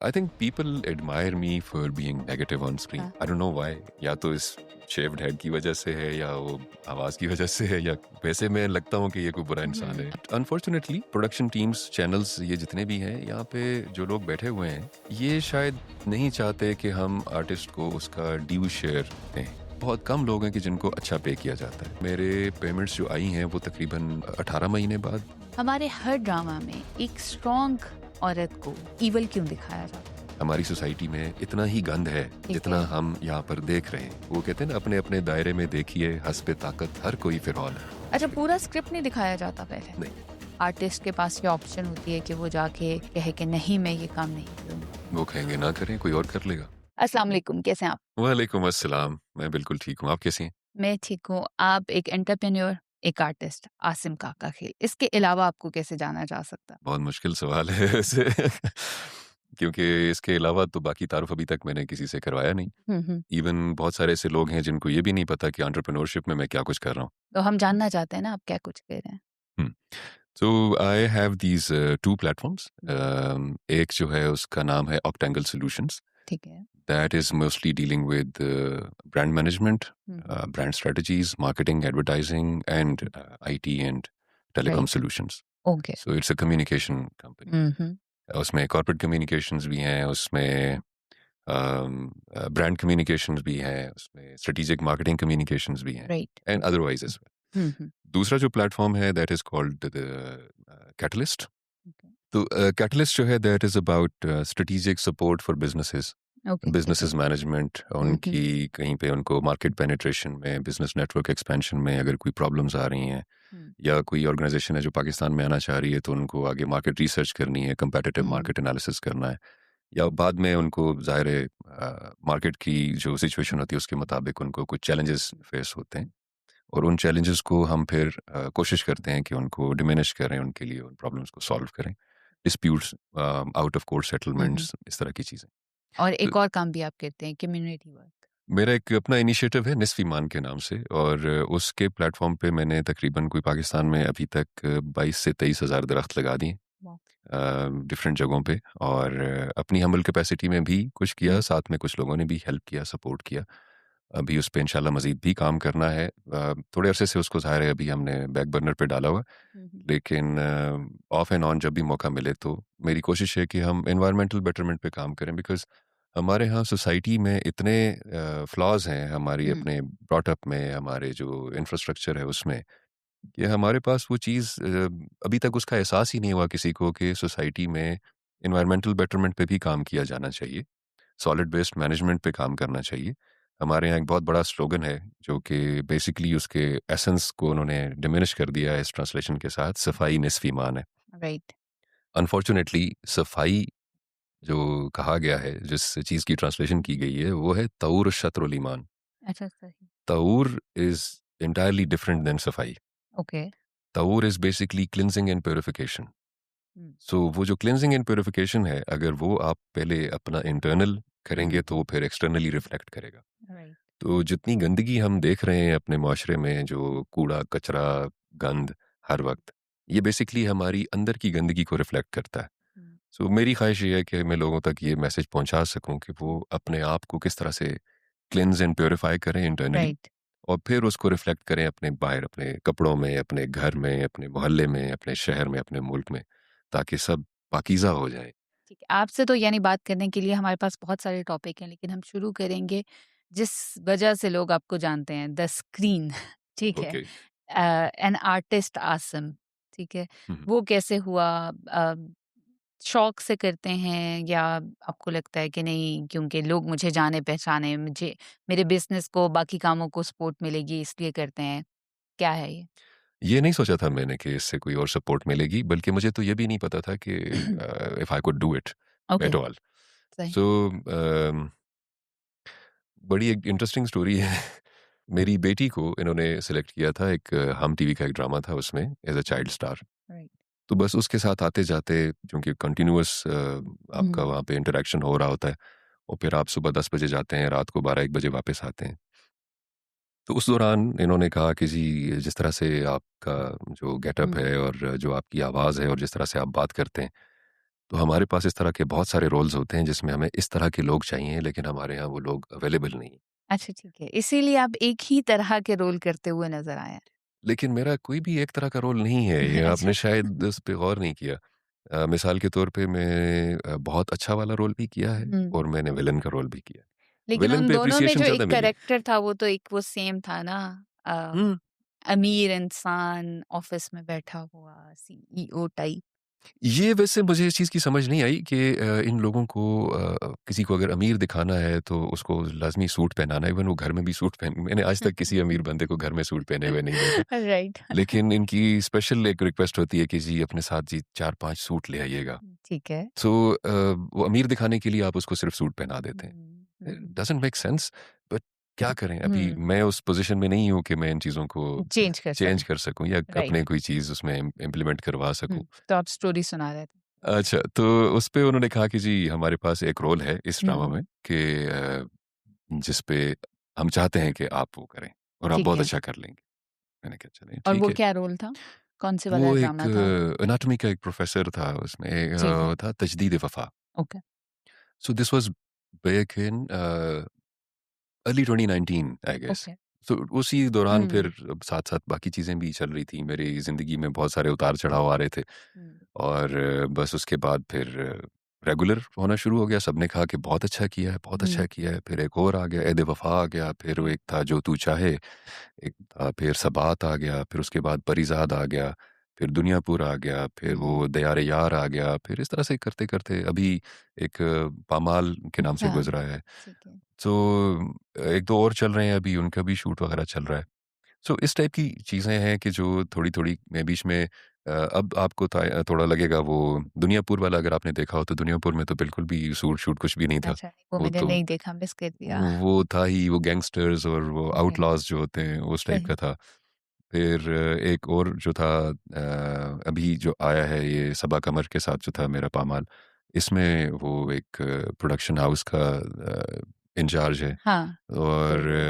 I think people admire me for being negative on screen. हाँ। I don't know why. या तो इस shaved head की वजह से है या वो आवाज की वजह से है या वैसे मैं लगता हूँ कि ये कोई बुरा इंसान है। अनफॉर्चुनेटली प्रोडक्शन टीम्स चैनल्स ये जितने भी हैं यहाँ पे जो लोग बैठे हुए हैं ये शायद नहीं चाहते कि हम आर्टिस्ट को उसका ड्यू शेयर दें। बहुत कम लोग हैं कि जिनको अच्छा पे किया जाता है। मेरे पेमेंट्स जो आई हैं वो तकरीबन 18 महीने बाद। हमारे हर ड्रामा में एक स्ट्रॉन्ग औरत को इवल क्यों दिखाया जाता है? हमारी सोसाइटी में इतना ही गंद है जितना है। हम यहाँ पर देख रहे हैं। वो कहते हैं ना, अपने अपने दायरे में देखिए, हंस पे ताकत हर कोई फिरौन है। अच्छा, पूरा स्क्रिप्ट नहीं दिखाया जाता पहले? नहीं, आर्टिस्ट के पास ये ऑप्शन होती है कि वो जाके कहे कि नहीं, मैं ये काम नहीं करूँगा। वो कहेंगे ना करें, कोई और कर लेगा। अस्सलाम वालेकुम, कैसे हैं आप? वालेकुम अस्सलाम। मैं बिल्कुल ठीक हूँ, आप कैसी हैं? मैं ठीक हूँ। आप एक एंटरप्रेन्योर, एक आर्टिस्ट, आसिम काका खेल। इसके अलावा आपको कैसे जाना जा सकता? बहुत मुश्किल सवाल है वैसे क्योंकि इसके अलावा तो बाकी तारुफ अभी तक मैंने किसी से करवाया नहीं। हुँ। इवन बहुत सारे ऐसे लोग हैं जिनको ये भी नहीं पता कि एंटरप्रेन्योरशिप में मैं क्या कुछ कर रहा हूँ। तो हम जानना चाहते हैं ना आप क्या कुछ कह रहे हैं? हुँ। सो आई हैव दीज़ 2 प्लेटफ़ॉर्म्स। एक जो है उसका नाम है ऑक्टेंगल सॉल्यूशंस। ठीक है। That is mostly dealing with brand management, hmm. brand strategies, marketing, advertising, and IT and telecom right. solutions. Okay. So it's a communication company. हुँ। उसमें corporate communications भी हैं, उसमें brand communications भी हैं, उसमें strategic marketing communications भी हैं, right. and otherwise as well. हुँ। दूसरा जो प्लेटफॉर्म है that is called the Catalyst. Okay. तो Catalyst जो है that is about strategic support for businesses. Okay, ठीक है। बिजनेसेस मैनेजमेंट, हुँ। उनकी कहीं पे उनको मार्केट पेनिट्रेशन में, बिजनेस नेटवर्क एक्सपेंशन में अगर कोई प्रॉब्लम्स आ रही हैं हुँ। या कोई ऑर्गेनाइजेशन है जो पाकिस्तान में आना चाह रही है तो उनको आगे मार्केट रिसर्च करनी है, कंपेटिटिव हुँ। मार्केट एनालिसिस करना है, या बाद में उनको ज़ाहिर है मार्केट की जो सिचुएशन होती है उसके मुताबिक उनको कुछ चैलेंजेस फेस होते हैं और उन चैलेंजेस को हम फिर कोशिश करते हैं कि उनको डिमिनिश करें, उनके लिए उन प्रॉब्लम्स को सॉल्व करें। Disputes, out of court hmm. Settlements, इस तरह की चीज़ें। और तो एक और काम भी आप करते हैं, कम्युनिटी वर्क। मेरा एक अपना इनिशिएटिव है निस्फ़ ईमान के नाम से, और उसके प्लेटफ़ॉर्म पे मैंने तकरीबन कोई पाकिस्तान में अभी तक 22 से 23 हज़ार दरख्त लगा दिए वाह! डिफ़रेंट जगहों पे, और अपनी हम्बल कैपेसिटी में भी कुछ किया, हुँ। साथ में कुछ लोगों ने भी हेल्प किया, सपोर्ट किया। अभी उस पे इंशाल्लाह मज़ीद भी काम करना है। थोड़े अरसे से उसको ज़ाहिर है अभी हमने बैक बर्नर पे डाला हुआ है, हुँ। लेकिन ऑफ एंड ऑन जब भी मौका मिले तो मेरी कोशिश है कि हम एनवायरमेंटल बेटरमेंट पे काम करें, बिकॉज़ हमारे यहाँ सोसाइटी में इतने फ्लॉज़ हैं हमारी हुँ। अपने ब्रॉट अप में, हमारे जो इंफ्रास्ट्रक्चर है उसमें, कि हमारे पास वो चीज़ अभी तक उसका एहसास ही नहीं हुआ किसी को कि सोसाइटी में एनवायरमेंटल बेटरमेंट पे भी काम किया जाना चाहिए, सॉलिड वेस्ट मैनेजमेंट पे काम करना चाहिए। हमारे यहाँ एक बहुत बड़ा स्लोगन है जो कि बेसिकली उसके एसेंस को उन्होंने डिमिनिश कर दिया है इस ट्रांसलेशन के साथ, सफाई निस्फ़ ईमान है। राइट। अनफॉर्चुनेटली सफाई जो कहा गया है, जिस चीज़ की ट्रांसलेशन की गई है, वो है तऊर शत्रुल ईमान। अच्छा, सही। तऊर इज़ एंटायरली डिफरेंट देन सफाई। ओके। तऊर is basically cleansing and purification. Hmm. So वो जो क्लींजिंग एंड प्यूरिफिकेशन है, अगर वो आप पहले अपना इंटरनल करेंगे तो वो फिर एक्सटर्नली रिफ्लेक्ट करेगा। राइट। तो जितनी गंदगी हम देख रहे हैं अपने माशरे में, जो कूड़ा, कचरा, गंद हर वक़्त, ये बेसिकली हमारी अंदर की गंदगी को रिफ्लेक्ट करता है। हुँ। सो मेरी ख़्वाहिश ये है कि मैं लोगों तक ये मैसेज पहुँचा सकूँ कि वो अपने आप को किस तरह से क्लींज़ एंड प्यूरिफ़ाई करें इंटरनली, राइट। और फिर उसको रिफ्लेक्ट करें अपने बाहर, अपने कपड़ों में, अपने घर में, अपने मोहल्ले में, अपने शहर में, अपने मुल्क में, ताकि सब पाकीज़ा हो जाए। ठीक है। आपसे तो यानी बात करने के लिए हमारे पास बहुत सारे टॉपिक हैं, लेकिन हम शुरू करेंगे जिस वजह से लोग आपको जानते हैं, द स्क्रीन। ठीक है। ओके। एन आर्टिस्ट आसिम, ठीक है? हुँ, हुँ। वो कैसे हुआ? अ, शौक से करते हैं या आपको लगता है कि नहीं, क्योंकि लोग मुझे जाने-पहचाने, मुझे मेरे बिज़नेस को, बाकी कामों को सपोर्ट मिलेगी इसलिए करते हैं? क्या है ये? ये नहीं सोचा था मैंने कि इससे कोई और सपोर्ट मिलेगी, बल्कि मुझे तो ये भी नहीं पता था कि if I could do it okay, at all. सही। सो बड़ी एक इंटरेस्टिंग स्टोरी है। मेरी बेटी को इन्होंने सेलेक्ट किया था, एक हम टीवी का एक ड्रामा था उसमें as a child star. Right. तो बस उसके साथ आते-जाते, क्योंकि कंटीन्यूअस आपका हुँ। वहाँ पे इंटरैक्शन हो रहा होता है, और फिर आप सुबह 10 बजे जाते हैं, रात को 12-1 बजे वापस आते हैं। तो उस दौरान इन्होंने कहा कि जी, जिस तरह से आपका जो गेटअप हुँ। है और जो आपकी आवाज़ है और जिस तरह से आप बात करते हैं, तो हमारे पास इस तरह के बहुत सारे रोल्स होते हैं जिसमें हमें इस तरह के लोग चाहिए, लेकिन हमारे यहाँ वो लोग अवेलेबल नहीं हैं। अच्छा ठीक है, इसीलिए आप एक ही तरह के रोल करते हुए नज़र आए हैं। लेकिन मेरा कोई भी एक तरह का रोल नहीं है, ये अच्छा। आपने शायद उस पे गौर नहीं किया। मिसाल के तौर पे मैं बहुत अच्छा वाला रोल भी किया है हुँ। और मैंने विलेन का रोल भी किया है। लेकिन विलेन उन पे दोनों में एप्रिसिएशन जो ज़्यादा एक मिली। कैरेक्टर था वो तो एक वो सेम था ना। अ, हुँ। अमीर इंसान ऑफ़िस में बैठा हुआ सीईओ टाइप। ये वैसे मुझे इस चीज़ की समझ नहीं आई कि इन लोगों को किसी को अगर अमीर दिखाना है तो उसको लाज़मी सूट पहनाना है। इवन वो घर में भी सूट पहन मैंने आज तक किसी अमीर बंदे को घर में सूट पहने हुए नहीं देखा। राइट। लेकिन इनकी स्पेशल एक रिक्वेस्ट होती है कि जी अपने साथ जी 4-5 सूट ले आइएगा। ठीक है। सो वो अमीर दिखाने के लिए आप उसको सिर्फ़ सूट पहना देते हैं। हुँ, हुँ, डज़न्ट मेक सेंस, बट क्या करें, अभी हुँ, मैं उस पोज़ीशन में नहीं हूँ कि मैं इन चीज़ों को चेंज कर चेंज सकें। कर सकूँ या राइट। अपने कोई चीज़ उसमें इम्प्लीमेंट करवा सकूँ। तो आप स्टोरी सुना रहे थे। अच्छा, तो उस पे उन्होंने कहा कि जी हमारे पास एक रोल है इस ड्रामा हुँ, में कि जिस पे हम चाहते हैं कि आप वो करें और आप ठीक बहुत है। अच्छा कर लेंगे। मैंने कहा चलिए और ठीक वो है। क्या रोल था? कौन-से वो वाला एक ड्रामा था वो? एनाटॉमी का एक प्रोफ़ेसर था उसमें ठीक है। था तजदीद-ए-वफ़ा। Okay. So this was back in early 2019 I guess. Okay. तो उसी दौरान फिर हुँ, साथ-साथ बाकी चीज़ें भी चल रही थी। मेरी ज़िंदगी में बहुत सारे उतार-चढ़ाव आ रहे थे हुँ, और बस उसके बाद फिर रेगुलर होना शुरू हो गया। सबने कहा कि बहुत अच्छा किया है, बहुत अच्छा हुँ, किया है। फिर एक और आ गया, ऐद-ए-वफ़ा आ गया, फिर वो हुँ, एक था जो तू चाहे, एक था फिर सबात आ गया, फिर उसके बाद परीज़ाद आ गया, फिर दुनियापुर आ गया, फिर हुँ। वो दयार-ए-यार आ गया, फिर इस तरह से करते-करते अभी एक पामाल के नाम से अच्छा, गुज़रा है। ठीक है। सो 1-2 और चल रहे हैं अभी, उनका भी शूट वगैरह चल रहा है। सो इस टाइप की चीज़ें हैं कि जो थोड़ी-थोड़ी मैं बीच में अब आपको थोड़ा लगेगा वो दुनियापुर वाला अगर आपने देखा हो तो दुनियापुर में तो बिल्कुल भी शूट कुछ भी नहीं था। अच्छा, वो वो मैंने तो नहीं देखा, मिस कर दिया। वो था ही वो गैंगस्टर्स और वो ओके, आउटलॉज़ जो होते हैं उस टाइप सही। का था। फिर एक और जो था अभी जो आया है ये सबा कमर के साथ जो था मेरा पामाल, इसमें वो एक प्रोडक्शन हाउस का इंचार्ज है। हाँ, और सही है।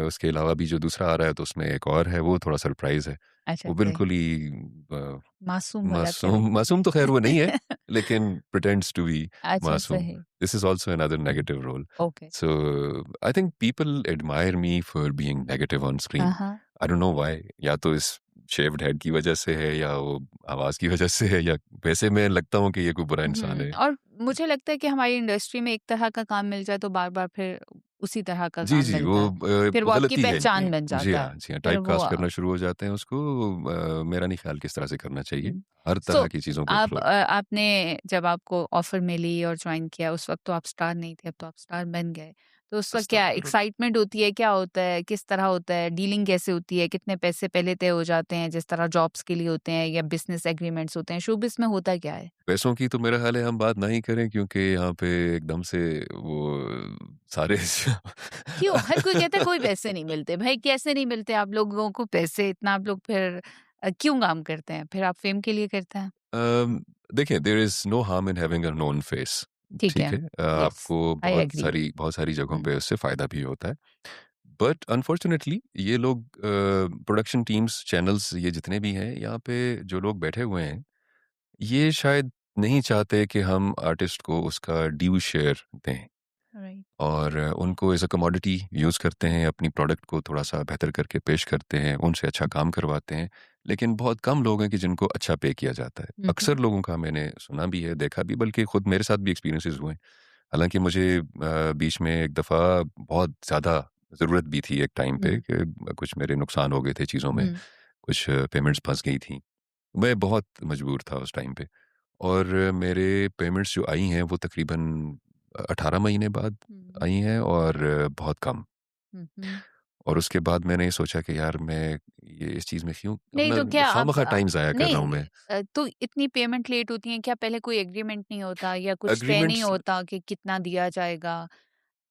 उसके अलावा भी जो दूसरा आ रहा है तो उसमें एक और है, वो थोड़ा सरप्राइज़ है। अच्छा, वो सही। बिल्कुल ही अ, मासूम वाला मासूम कैरेक्टर मासूम तो ख़ैर वो नहीं है, है। लेकिन प्रिटेंड्स टू बी अच्छा, मासूम। सही। This is also another negative role. Okay. So I think people admire me for being negative on हाँ, स्क्रीन। हाँ। आई डोंट नो व्हाई, या तो इस शेव्ड हेड की वज़ह से है या वो आवाज़ की वज़ह से है या वैसे मैं लगता हूँ कि ये कोई बुरा इंसान है। और मुझे लगता है कि हमारी इंडस्ट्री में एक तरह का काम मिल जाए तो बार-बार फिर उसी तरह का जी, काम जी, मिलता वो है। फिर वो आपकी गलती है इनकी। पहचान बन जी जाता है। हाँ, जी हाँ, फिर वो टाइपकास्ट करना शुरू हो जाते हैं उसको। मेरा नहीं ख़्याल किस तरह से करना चाहिए। हुँ। हर सो तरह की चीज़ों को आप एक्सप्लोर। आपने जब आपको ऑफ़र मिली और जॉइन किया उस वक़्त तो आप स्टार नहीं थे, अब तो आप स्टार बन गए। तो उस वक़्त क्या अस्तगफिरुल्लाह। एक्साइटमेंट होती है, क्या होता है, किस तरह होता है, डीलिंग कैसे होती है, कितने पैसे पहले तय हो जाते हैं जिस तरह जॉब्स के लिए होते हैं या बिज़नेस एग्रीमेंट्स होते हैं, शोबिज़ में होता क्या है? पैसों की तो मेरा ख़्याल है हम बात ना ही करें क्योंकि यहाँ पे एकदम से वो सारे क्यों? हर कोई कहता है कोई पैसे नहीं मिलते। भाई कैसे नहीं मिलते आप लोगों को पैसे? इतना आप लोग फिर क्यों काम करते हैं? फिर आप फ़ेम के लिए करते हैं? अम, देखिए there is no harm in having a known face. ठीक ठीक है। है? येस, आपको आई एग्री। बहुत सारी जगहों हुँ, पे उससे फ़ायदा भी होता है। बट अनफॉर्चुनेटली ये लोग प्रोडक्शन टीम्स, चैनल्स ये जितने भी हैं, यहाँ पे जो लोग बैठे हुए हैं ये शायद नहीं चाहते कि हम आर्टिस्ट को उसका ड्यू शेयर दें राइट। और उनको एज़ अ कमोडिटी यूज़ करते हैं, अपनी प्रोडक्ट को थोड़ा-सा बेहतर करके पेश करते हैं, उनसे अच्छा काम करवाते हैं। लेकिन बहुत कम लोग हैं कि जिनको अच्छा पे किया जाता है। हुँ, अक्सर हुँ। लोगों का मैंने सुना भी है, देखा भी, बल्कि खुद मेरे साथ भी एक्सपीरियंसेस हुए हैं। हालाँकि मुझे बीच में एक दफ़ा बहुत ज़्यादा ज़रूरत भी थी एक टाइम पे हुँ, कि कुछ मेरे नुकसान हो गए थे चीज़ों में, हुँ, कुछ पेमेंट्स फँस गई थी। मैं बहुत मजबूर था उस टाइम पे। और मेरे पेमेंट्स जो आई हैं वो तकरीबन 18 महीने बाद हुँ, आई हैं और बहुत कम। हुँ, हुँ। और उसके बाद मैंने ये सोचा कि यार मैं ये इस चीज़ में क्यों नहीं अपना तो क्या आप खामख़ा टाइम ज़ाया कर रहा हूँ नहीं मैं। तो इतनी पेमेंट लेट होती है, क्या पहले कोई एग्रीमेंट नहीं होता या कुछ तय नहीं एग्रीमेंट्स होता कि कितना दिया जाएगा?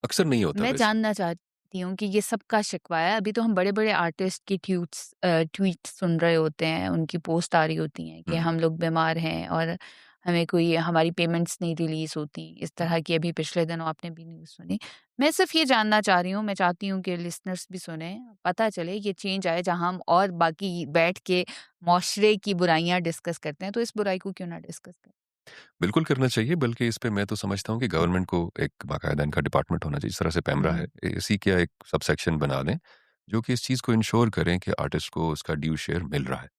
अक्सर नहीं होता मैं वैसे। जानना चाहती हूँ कि ये सबका शिकवा है। अभी तो हम बड़े-बड़े आर्टिस्ट की ट्वीट्स सुन रहे होते हैं, उनकी पोस्ट आ रही होती हैं कि हुँ, हम लोग बीमार हैं और हमें कोई हमारी पेमेंट्स नहीं रिलीज़ होती। इस तरह की अभी पिछले दिनों आपने भी न्यूज़ सुनी। मैं सिर्फ़ ये जानना चाह रही हूँ, मैं चाहती हूँ कि लिसनर्स भी सुनें, पता चले ये चेंज आए जहाँ हम और बाकी बैठ के मुआशरे की बुराइयाँ डिस्कस करते हैं, तो इस बुराई को क्यों ना डिस्कस करें? बिल्कुल करना चाहिए, बल्कि इस पे मैं तो समझता हूँ कि गवर्नमेंट को एक बाकायदा इनका डिपार्टमेंट होना चाहिए, जिस तरह से पैमरा है, हुँ, इसी का एक सबसेक्शन बना दें, जो कि इस चीज़ को इंश्योर करें कि आर्टिस्ट को उसका ड्यू शेयर मिल रहा है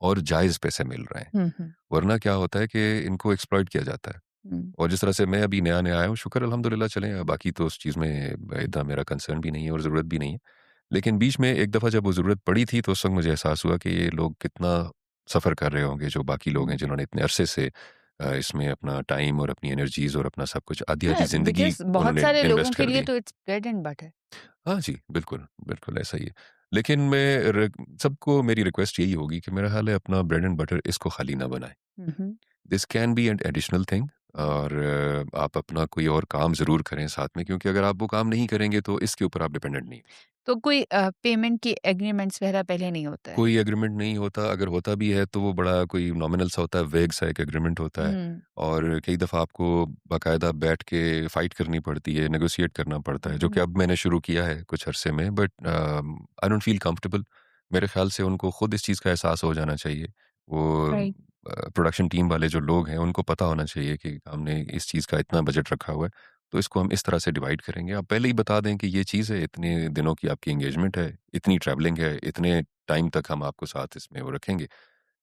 और जायज़ पैसे मिल रहे हैं। हुँ, हुँ, वरना क्या होता है कि इनको एक्सप्लॉइट किया जाता है। हुँ, और जिस तरह से मैं अभी नया-नया आया हूँ, शुक्र अल्हम्दुलिल्लाह चलें, बाकी तो उस चीज़ में इतना मेरा कंसर्न भी नहीं है और ज़रूरत भी नहीं है। लेकिन बीच में एक दफ़ा जब वो ज़रूरत पड़ी थी, तो उस वक़्त मुझे एहसास हुआ कि ये लोग कितना सफ़र कर रहे होंगे, जो बाकी लोग हैं हुँ। जिन्होंने इतने अरसे से इसमें अपना टाइम और अपनी एनर्जीज़ और अपना सब कुछ आधी-आधी हाँ, ज़िंदगी बिकॉज़ बहुत उन्होंने सारे लोगों इन्वेस्ट के कर लिए दी। तो इट्स ब्रेड एंड बटर। हाँ जी, बिल्कुल, बिल्कुल ऐसा ही है। लेकिन मैं सबको मेरी रिक्वेस्ट यही होगी कि मेरा ख़्याल है अपना ब्रेड एंड बटर इसको खाली ना बनाएँ। Hmm, hmm. This can be an additional thing, और आप अपना कोई और काम ज़रूर करें साथ में, क्योंकि अगर आप वो काम नहीं करेंगे तो इसके ऊपर आप डिपेंडेंट नहीं। तो कोई पेमेंट की एग्रीमेंट्स वगैरह पहले नहीं होता है? कोई एग्रीमेंट नहीं होता, अगर होता भी है तो वो बड़ा कोई नॉमिनल सा होता है, वेग सा एक एग्रीमेंट होता है, हुँ, और कई दफ़ा आपको बाकायदा बैठ के फ़ाइट करनी पड़ती है, नेगोशिएट करना पड़ता है, जो कि हुँ, अब मैंने शुरू किया है कुछ अरसे में, but I don't feel comfortable. मेरे ख़्याल से उनको खुद इस चीज़ का एहसास हो जाना चाहिए। वो राइट। प्रोडक्शन टीम वाले जो लोग हैं, उनको पता होना चाहिए कि हमने इस चीज़ का इतना बजट रखा हुआ है, तो इसको हम इस तरह से डिवाइड करेंगे। आप पहले ही बता दें कि ये चीज़ है, इतने दिनों की आपकी एंगेजमेंट है, इतनी ट्रैवलिंग है, इतने टाइम तक हम आपको साथ इसमें वो रखेंगे।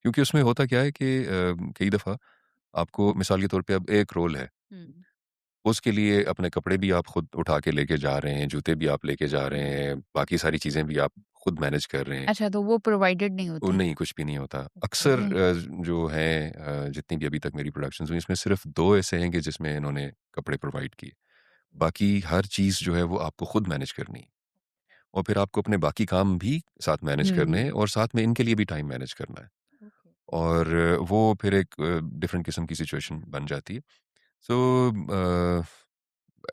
क्योंकि उसमें होता क्या है कि कई दफ़ा आपको मिसाल के तौर पे अब एक रोल है, हुँ। उसके लिए अपने कपड़े भी आप खुद उठा के लेके जा रहे हैं, जूते भी आप लेके जा रहे हैं, बाकी सारी चीज़ें भी आप खुद मैनेज कर रहे हैं। अच्छा, तो वो प्रोवाइडेड नहीं वो होते? नहीं, कुछ भी नहीं होता। अक्सर ओके। जो हैं जितनी भी अभी तक मेरी प्रोडक्शंस हुई, इसमें सिर्फ़ 2 ऐसे हैं कि जिसमें इन्होंने कपड़े प्रोवाइड किए। बाकी हर चीज़ जो है वो आपको खुद मैनेज करनी है, और फिर आपको अपने बाकी काम भी साथ मैनेज करने हुँ। हैं, और साथ में इनके लिए भी टाइम मैनेज करना है। ओके। और वो फिर एक डिफरेंट किस्म की सिचुएशन बन जाती है। सो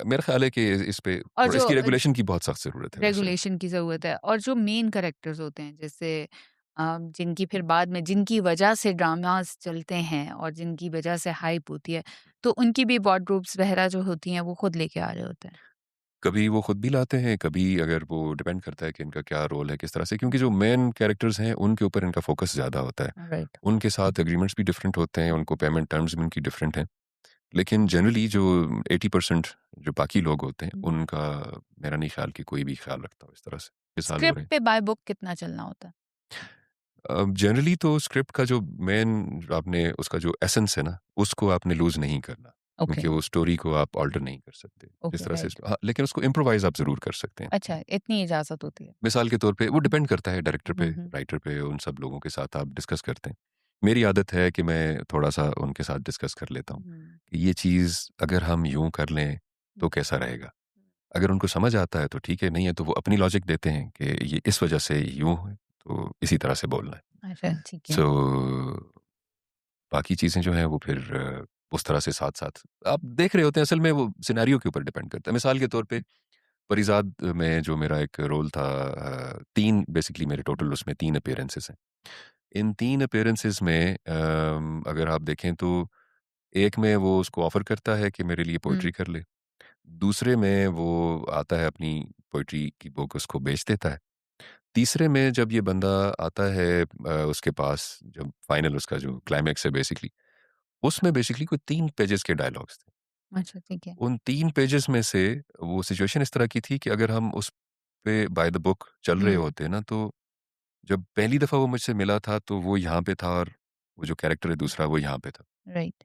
मेरा ख़्याल है कि इस पे और थोड़ा जो इसकी रेगुलेशन की बहुत सख्त ज़रूरत है वैसे। रेगुलेशन की ज़रूरत है और जो मेन कैरेक्टर्स होते हैं जैसे जिनकी फिर बाद में जिनकी वजह से ड्रामास चलते हैं और जिनकी वजह से हाइप होती है, तो उनकी भी वार्डरोब्स वगैरह जो होती हैं वो खुद लेके आ रहे होते हैं। कभी वो खुद भी लाते हैं, कभी अगर वो डिपेंड करता है कि इनका क्या रोल है, किस तरह से, क्योंकि जो मेन कैरेक्टर्स हैं, उनके ऊपर इनका फ़ोकस ज़्यादा होता है। राइट। उनके साथ एग्रीमेंट्स भी डिफरेंट होते हैं, उनको पेमेंट टर्म्स भी उनकी डिफरेंट हैं। लेकिन जनरली जो 80% जो बाकी लोग होते हैं, हुँ। उनका मेरा नहीं ख़्याल कि कोई भी ख़्याल रखता हो इस तरह से। ये साल हो स्क्रिप्ट रहे हैं। पे बाय बुक कितना चलना होता है? जनरली तो स्क्रिप्ट का जो मेन जो आपने उसका जो एसेंस है ना, उसको आपने लूज़ नहीं करना, ओके, क्योंकि वो स्टोरी को आप अल्टर नहीं कर सकते। जिस ओके, तरह से राइट। हाँ, लेकिन उसको इम्प्रोवाइज़ आप ज़रूर कर सकते हैं। अच्छा, इतनी इजाज़त होती है। मिसाल के तौर पे वो डिपेंड करता है डायरेक्टर पे, हुँ, हुँ। राइटर पे, उन सब लोगों के साथ आप डिस्कस करते हैं। मेरी आदत है कि मैं थोड़ा-सा उनके साथ डिस्कस कर लेता हूँ, हुँ, कि ये चीज़ अगर हम यूँ कर लें, हुँ, तो कैसा रहेगा? अगर उनको समझ आता है तो ठीक है, नहीं है तो वो अपनी लॉजिक देते हैं कि ये इस वजह से यूँ है, तो इसी तरह से बोलना है। अच्छा, ठीक है। सो बाकी चीज़ें जो हैं वो फिर उस तरह से साथ-साथ आप देख रहे होते हैं, असल में वो सिनेरियो के ऊपर डिपेंड करता है। मिसाल के तौर पे परिज़ाद में जो मेरा एक रोल था, 3 बेसिकली मेरे टोटल उसमें 3 अपीयरेंसेस हैं। इन 3 अपीयरेंसेस में अगर आप देखें तो एक में वो उसको ऑफ़र करता है कि मेरे लिए हुँ, पोएट्री कर ले। दूसरे में वो आता है, अपनी पोएट्री की बुक उसको बेच देता है। तीसरे में जब ये बंदा आता है उसके पास, जब फाइनल उसका जो क्लाइमेक्स है बेसिकली, उसमें बेसिकली कोई 3 पेजेज़ के डायलॉग्स थे। अच्छा, ठीक है। उन 3 पेजेज़ में से वो सिचुएशन इस तरह की थी कि अगर हम उस पे बाय द बुक चल रहे हुँ, होते ना, तो जब पहली दफ़ा वो मुझसे मिला था तो वो यहाँ पे था, और वो जो कैरेक्टर है दूसरा वो यहाँ पे था। राइट,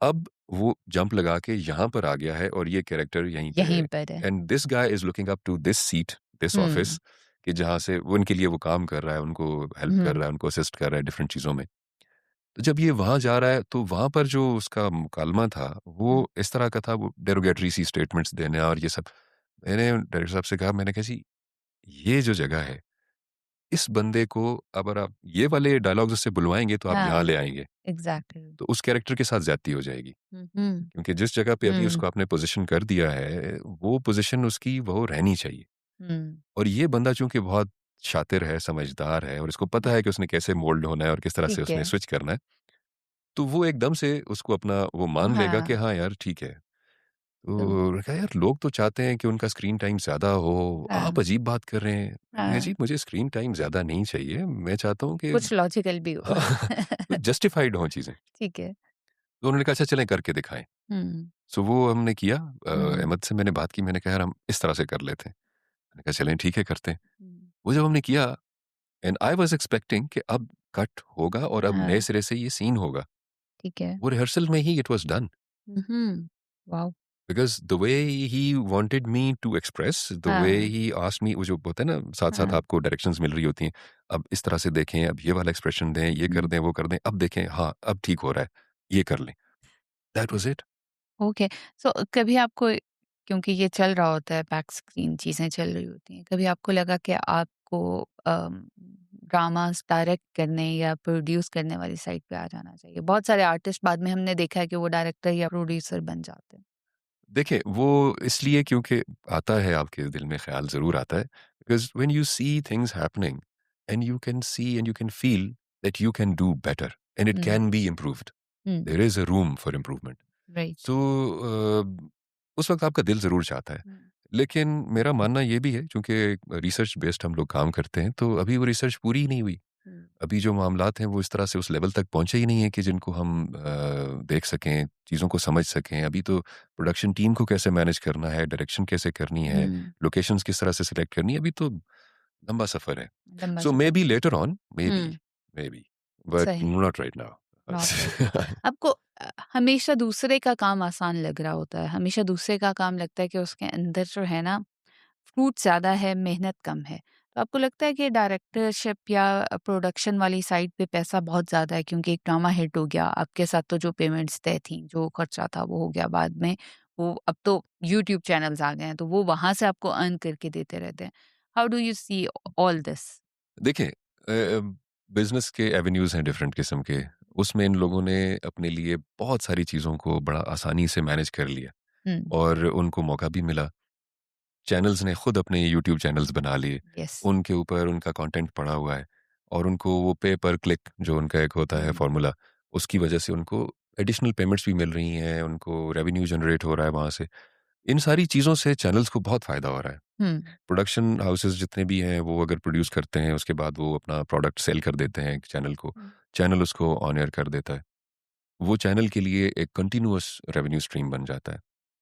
अब वो जंप लगा के यहाँ पर आ गया है और ये कैरेक्टर यहीं पे यहीं है, पर है। And this guy is looking up to this seat, this hmm, office, कि जहाँ से वो उनके लिए वो काम कर रहा है, उनको हेल्प कर हुँ, रहा है, उनको असिस्ट कर रहा है डिफरेंट चीज़ों में। तो जब ये वहाँ जा रहा है तो वहाँ पर जो उसका मुकालमा था, हुँ, वो इस तरह का था, वो डेरोगेटरी सी स्टेटमेंट्स देना और ये सब। मैंने डायरेक्टर साहब से कहा, मैंने कहा जी, ये जो जगह है, इस बंदे को अगर आप ये वाले डायलॉग्स उससे बुलवाएँगे तो आप यहाँ हाँ, ले आएँगे, एग्ज़ैक्टली। तो उस कैरेक्टर के साथ ज़्यादती हो जाएगी। हुँ, हुँ, क्योंकि जिस जगह पे अभी हुँ, उसको आपने पोज़ीशन कर दिया है, वो पोज़ीशन उसकी वो रहनी चाहिए। हुँ, और ये बंदा चूँकि बहुत शातिर है, समझदार है, और इसको पता हुँ, है कि उसने कैसे मोल्ड होना है और किस तरह से ठीक है। उसने स्विच करना है, तो वो एकदम से उसको अपना वो मान लेगा कि हाँ, हाँ यार, ठीक है। तो तो मैंने कहा, यार लोग तो चाहते हैं कि उनका स्क्रीन टाइम ज़्यादा हो, हाँ, आप अजीब बात कर रहे हैं। मैंने कहा, हाँ, जी मुझे स्क्रीन टाइम ज़्यादा नहीं चाहिए, मैं चाहता हूँ कि कुछ लॉजिकल भी हो। हाँ, जस्टिफाइड हों चीज़ें। ठीक है। तो उन्होंने कहा अच्छा चलें करके दिखाएँ। हुँ, सो वो हमने किया। हुँ, अहमद से मैंने बात की, मैंने कहा यार हम इस तरह से कर लेते हैं। मैंने कहा चलें ठीक है करते हैं। हुँ। वो जब हमने किया एंड आई वाज़ एक्सपेक्टिंग कि अब कट होगा और अब नए हाँ, सिरे से ये सीन होगा। ठीक है। वो रिहर्सल में ही it was done. Hmm, wow! Because the way he wanted me to express, the way हाँ, ही आस्क्ड मी, वो जो होता है ना साथ-साथ हाँ, आपको डायरेक्शंस मिल रही होती हैं। अब इस तरह से देखें, अब ये वाला एक्सप्रेशन दें, ये कर हुँ, दें, वो कर दें, अब देखें हाँ, अब ठीक हो रहा है, ये कर लें। That was it. ओके। सो कभी आपको क्योंकि ये चल रहा होता है बैक स्क्रीन चीज़ें चल रही होती हैं, कभी आपको लगा कि आपको ड्रामास डायरेक्ट करने या प्रोड्यूस करने वाली साइड पे आ जाना चाहिए? बहुत सारे आर्टिस्ट बाद में हमने देखा है कि वो डायरेक्टर या प्रोड्यूसर बन जाते हैं। देखिए, वो इसलिए क्योंकि आता है आपके दिल में ख़्याल ज़रूर आता है, because when you see things happening and you can see and you can feel that you can do better and it hmm, can be improved. Hmm, there is a room for improvement. Right. So उस वक़्त आपका दिल ज़रूर चाहता है। हुँ, लेकिन मेरा मानना ये भी है, चूँकि रिसर्च बेस्ड हम लोग काम करते हैं, तो अभी वो रिसर्च पूरी ही नहीं हुई। हुँ, अभी जो मामलात हैं वो इस तरह से उस लेवल तक पहुँचे ही नहीं हैं कि जिनको हम देख सकें, चीज़ों को समझ सकें। अभी तो प्रोडक्शन टीम को कैसे मैनेज करना है, डायरेक्शन कैसे करनी है, हुँ, लोकेशंस किस तरह से सिलेक्ट करनी है, अभी तो लंबा सफ़र है। लंबा सो सफ़र मेबी है। Later on, hmm, maybe, but सही। Not right now. Not right now. आपको हमेशा दूसरे का काम आसान लग रहा होता है, हमेशा दूसरे का काम लगता है कि उसके अंदर जो है ना फ्रूट ज़्यादा है, मेहनत कम है। तो आपको लगता है कि डायरेक्टरशिप या प्रोडक्शन वाली साइड पे पैसा बहुत ज़्यादा है क्योंकि एक ड्रामा हिट हो गया, आपके साथ तो जो पेमेंट्स तय थी, जो खर्चा था वो हो गया बाद में, वो अब तो यूट्यूब चैनल्स आ गए हैं, तो वो वहाँ से आपको अर्न करके देते रहते हैं। How do you see all this? देखिए, बिज़नेस के एवेन्यूज़ हैं डिफरेंट किस्म के। उसमें इन लोगों ने अपने लिए बहुत सारी चीज़ों को बड़ा आसानी से मैनेज कर लिया हुँ, और उनको मौका भी मिला। चैनल्स ने खुद अपने यूट्यूब चैनल्स बना लिए। यस। उनके ऊपर उनका कंटेंट पड़ा हुआ है और उनको वो पे पर क्लिक जो उनका एक होता है हुँ, फ़ॉर्मूला, उसकी वजह से उनको एडिशनल पेमेंट्स भी मिल रही हैं, उनको रेवेन्यू जनरेट हो रहा है वहाँ से। इन सारी चीज़ों से चैनल्स को बहुत फ़ायदा हो रहा है। हुँ, प्रोडक्शन हाउसेस जितने भी हैं, वो अगर प्रोड्यूस करते हैं, उसके बाद वो अपना प्रोडक्ट सेल कर देते हैं चैनल को। हुँ, चैनल उसको ऑन एयर कर देता है। वो चैनल के लिए एक कंटिन्यूअस रेवेन्यू स्ट्रीम बन जाता है।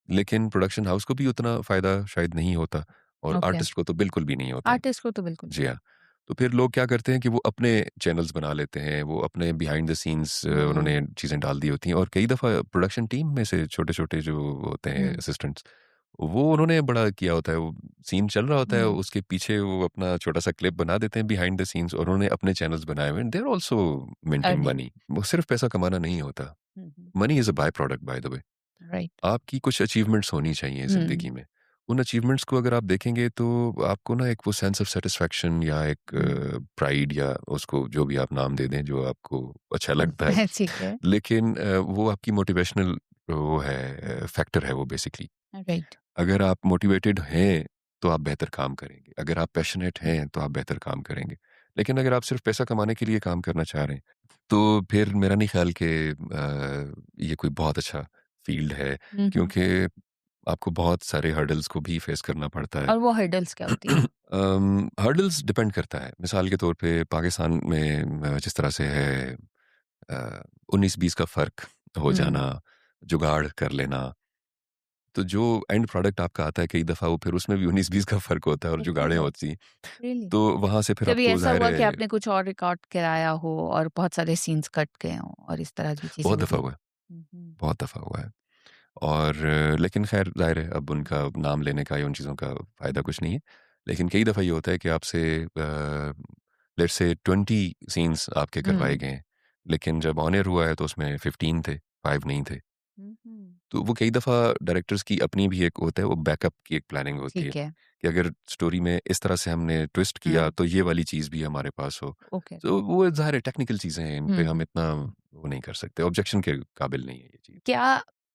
लेकिन प्रोडक्शन हाउस को भी उतना फ़ायदा शायद नहीं होता और ओके। आर्टिस्ट को तो बिल्कुल भी नहीं होता। आर्टिस्ट को तो बिल्कुल जी नहीं हाँ। होता। तो फिर लोग क्या करते हैं कि वो अपने चैनल्स बना लेते हैं, वो अपने बिहाइंड द सीन्स हुँ, उन्होंने चीज़ें डाल दी होती हैं और कई दफ़ा प्रोडक्शन टीम में से छोटे-छोटे जो होते हैं हुँ, असिस्टेंट्स, वो उन्होंने बड़ा किया होता है, वो सीन चल रहा होता है, हुँ, उसके पीछे वो अपना छोटा-सा क्लिप बना देते हैं बिहाइंड द सीन्स और उन्होंने अपने चैनल्स बनाए हुए हैं। They are also minting earning. Money. वो सिर्फ़ पैसा कमाना नहीं होता। Hmm, hmm, money is a by product by the way. Right. आपकी कुछ अचीवमेंट्स होनी चाहिए हुँ, ज़िंदगी में। उन अचीवमेंट्स को अगर आप देखेंगे तो आपको ना एक वो सेंस ऑफ सैटिस्फैक्शन या एक हुँ, प्राइड या उसको जो भी आप नाम दे दें जो आपको अच्छा लगता है। ठीक है। लेकिन वो आपकी मोटिवेशनल वो है फैक्टर है वो बेसिकली। राइट। अगर आप मोटिवेटेड हैं, तो आप बेहतर काम करेंगे। अगर आप पैशनेट हैं, तो आप बेहतर काम करेंगे। लेकिन अगर आप सिर्फ़ पैसा कमाने के लिए काम करना चाह रहे हैं, तो फिर मेरा नहीं ख़्याल कि ये कोई बहुत अच्छा फ़ील्ड है, हुँ, हुँ। क्योंकि आपको बहुत सारे हर्डल्स को भी फ़ेस करना पड़ता है। और वो हर्डल्स क्या होती हैं? हर्डल्स डिपेंड करता है। मिसाल के तौर पे पाकिस्तान में जिस तरह से है, अ, 19-20 का फ़र्क हो हुँ। जाना, जुगाड़ कर लेना, तो जो एंड प्रोडक्ट आपका आता है कई दफ़ा वो फिर उसमें भी 19-20 का फ़र्क होता है और होता जुगाड़ें है? होती हैं। रियली? तो वहाँ से फिर कभी आपको ऐसा ज़ाहिर हुआ कि है आपने कुछ और रिकॉर्ड कराया हो और बहुत सारे सीन्स कट गए हों और इस तरह की चीज़ें बहुत भी दफ़ा हुई? हुआ है, हुँ, हुँ। बहुत दफ़ा हुआ है। और लेकिन ख़ैर ज़ाहिर है अब हुँ, उनका नाम लेने का या उन चीज़ों का फ़ायदा कुछ नहीं है। लेकिन कई दफ़ा ये होता है कि आपसे लेट्स से 20 सीन्स आपके करवाए हुँ, गए हैं, लेकिन जब ऑन एयर हुआ है तो उसमें 15 थे, 5 नहीं थे। हुँ, हुँ। तो वो कई दफ़ा डायरेक्टर्स की अपनी भी एक होता है, वो बैकअप की एक प्लानिंग होती है, ठीक है। कि अगर स्टोरी में इस तरह से हमने ट्विस्ट किया हुँ, तो ये वाली चीज़ भी हमारे पास हो। ओके। तो वो ज़ाहिर है टेक्निकल चीज़ें हैं, इन पे हुँ, हम हुँ। इतना वो नहीं कर सकते, ऑब्जेक्शन के काबिल नहीं है ये चीज़। क्या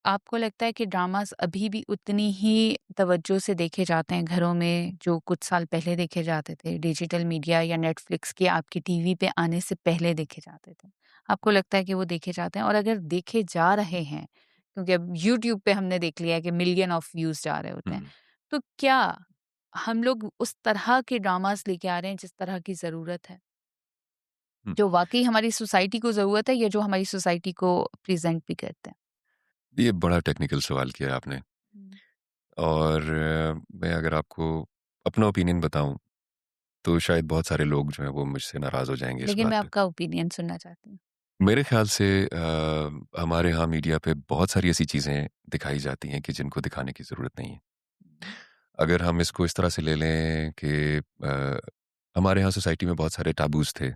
आपको लगता है कि ड्रामास अभी भी उतनी ही तवज्जो से देखे जाते हैं घरों में जो कुछ साल पहले देखे जाते थे? डिजिटल मीडिया या नेटफ्लिक्स के आपकी टीवी पे आने से पहले देखे जाते थे। आपको लगता है कि वो देखे जाते हैं? और अगर देखे जा रहे हैं, क्योंकि अब यूट्यूब पे हमने देख लिया है कि मिलियन ऑफ व्यूज़ जा रहे होते हैं। हुँ, तो क्या हम लोग उस तरह के ड्रामास लेके आ रहे हैं जिस तरह की ज़रूरत है? हुँ। जो वाक़ई हमारी सोसाइटी को ज़रूरत है या जो हमारी सोसाइटी को प्रेज़ेंट भी करते हैं? ये बड़ा टेक्निकल सवाल किया आपने हुँ। और मैं अगर आपको अपना ओपिनियन बताऊँ, तो शायद बहुत सारे लोग जो हैं वो मुझसे नाराज़ हो जाएँगे इस लेकिन बात मैं पे। आपका ओपिनियन सुनना चाहती हूँ। मेरे ख़्याल से हमारे यहाँ मीडिया पे बहुत सारी ऐसी चीज़ें दिखाई जाती हैं कि जिनको दिखाने की ज़रूरत नहीं है। हुँ, अगर हम इसको इस तरह से ले लें कि हमारे यहाँ सोसाइटी में बहुत सारे टैबूज़ थे,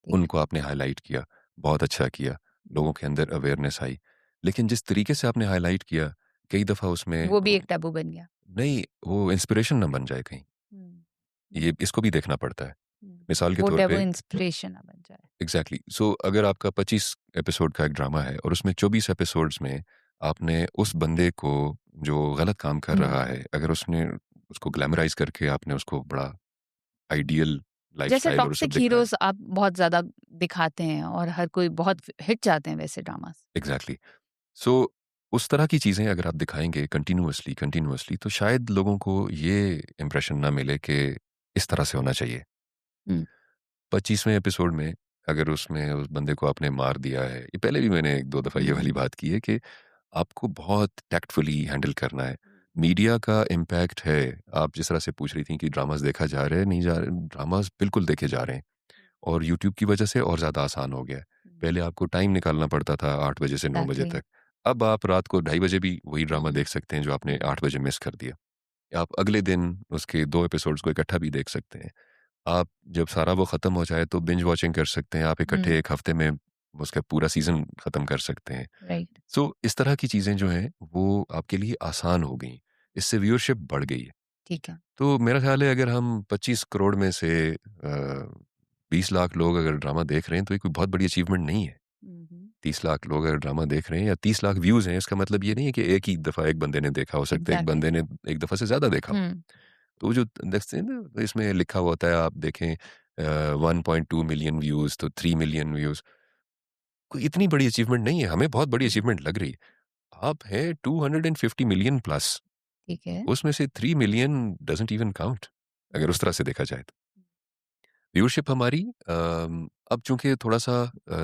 ठीक है। उनको आपने हाइलाइट किया, बहुत अच्छा किया, लोगों के अंदर अवेयरनेस आई। लेकिन जिस तरीके से आपने हाइलाइट किया, कई दफ़ा उसमें वो भी एक टैबू बन गया। नहीं, वो इंस्पिरेशन ना बन जाए कहीं, हुँ, हुँ, ये इसको भी देखना पड़ता है। हुँ। मिसाल के वो तौर टैबू पे इंस्पिरेशन ना बन जाए। एग्ज़ैक्टली सो अगर आपका 25 एपिसोड का एक ड्रामा है और उसमें 24 एपिसोड्स में आपने उस बंदे को जो गलत काम कर रहा हुँ। है, अगर उसने उसको ग्लैमराइज़ करके आपने उसको बड़ा आइडियल जैसे लाइफ़स्टाइल और वो सब टॉक्सिक दिखाया। हीरोज़ आप बहुत ज़्यादा दिखाते हैं और हर कोई बहुत हिट जाते हैं वैसे ड्रामास। एग्ज़ैक्टली सो उस तरह की चीज़ें अगर आप दिखाएँगे कंटिन्यूअसली कंटिन्यूअसली तो शायद लोगों को ये इम्प्रेशन ना मिले कि इस तरह से होना चाहिए। हुँ, 25वें एपिसोड में अगर उसमें उस बंदे को आपने मार दिया है, ये पहले भी मैंने 1-2 दफ़ा ये वाली हुँ, बात की है कि आपको बहुत टैक्टफुली हैंडल करना है। मीडिया का इम्पैक्ट है, आप जिस तरह से पूछ रही थी कि ड्रामाज़ देखा जा रहा है, नहीं जा रहा ड्रामाज़ बिल्कुल देखे जा रहे हैं और यूट्यूब की वजह से और ज़्यादा आसान हो गया है। हुँ, पहले आपको टाइम निकालना पड़ता था 8 बजे से 9 बजे एग्ज़ैक्टली। तक। अब आप रात को ढाई बजे भी वही ड्रामा हुँ, देख सकते हैं जो आपने हुँ, 8 बजे मिस कर दिया। आप अगले दिन उसके 2 एपिसोड्स को इकट्ठा भी देख सकते हैं। आप जब सारा वो ख़त्म हो जाए तो बिंज वॉचिंग कर सकते हैं। आप इकट्ठे हुँ, 1 हफ़्ते में उसका पूरा सीज़न ख़त्म कर सकते हैं। राइट, सो इस तरह की चीज़ें जो हैं वो आपके लिए आसान हो गई। इससे व्यूअरशिप बढ़ गई है। ठीक है। तो मेरा ख़्याल है अगर हम 25 करोड़ में से 20 लाख लोग अगर ड्रामा देख रहे हैं तो ये कोई बहुत बड़ी अचीवमेंट नहीं है। हुँ, हुँ, 30 लाख लोग अगर ड्रामा देख रहे हैं या 30 लाख व्यूज़ हैं इसका मतलब ये नहीं है कि एक ही दफ़ा एक बंदे ने देखा, हो सकता है एक एग्ज़ैक्टली। बंदे ने एक दफ़ा से ज़्यादा देखा हो। हुँ, तो वो जो देखते हैं ना इसमें लिखा हुआ होता है आप देखें 1.2 मिलियन व्यूज़ तो 3 मिलियन व्यूज़ कोई इतनी बड़ी अचीवमेंट नहीं है, हमें बहुत बड़ी हुँ, अचीवमेंट लग रही है। आप हैं 250 मिलियन प्लस, ठीक है। उसमें से 3 मिलियन डज़न्ट इवन काउंट अगर उस तरह से देखा जाए तो। व्यूअरशिप हमारी अब चूँकि थोड़ा-सा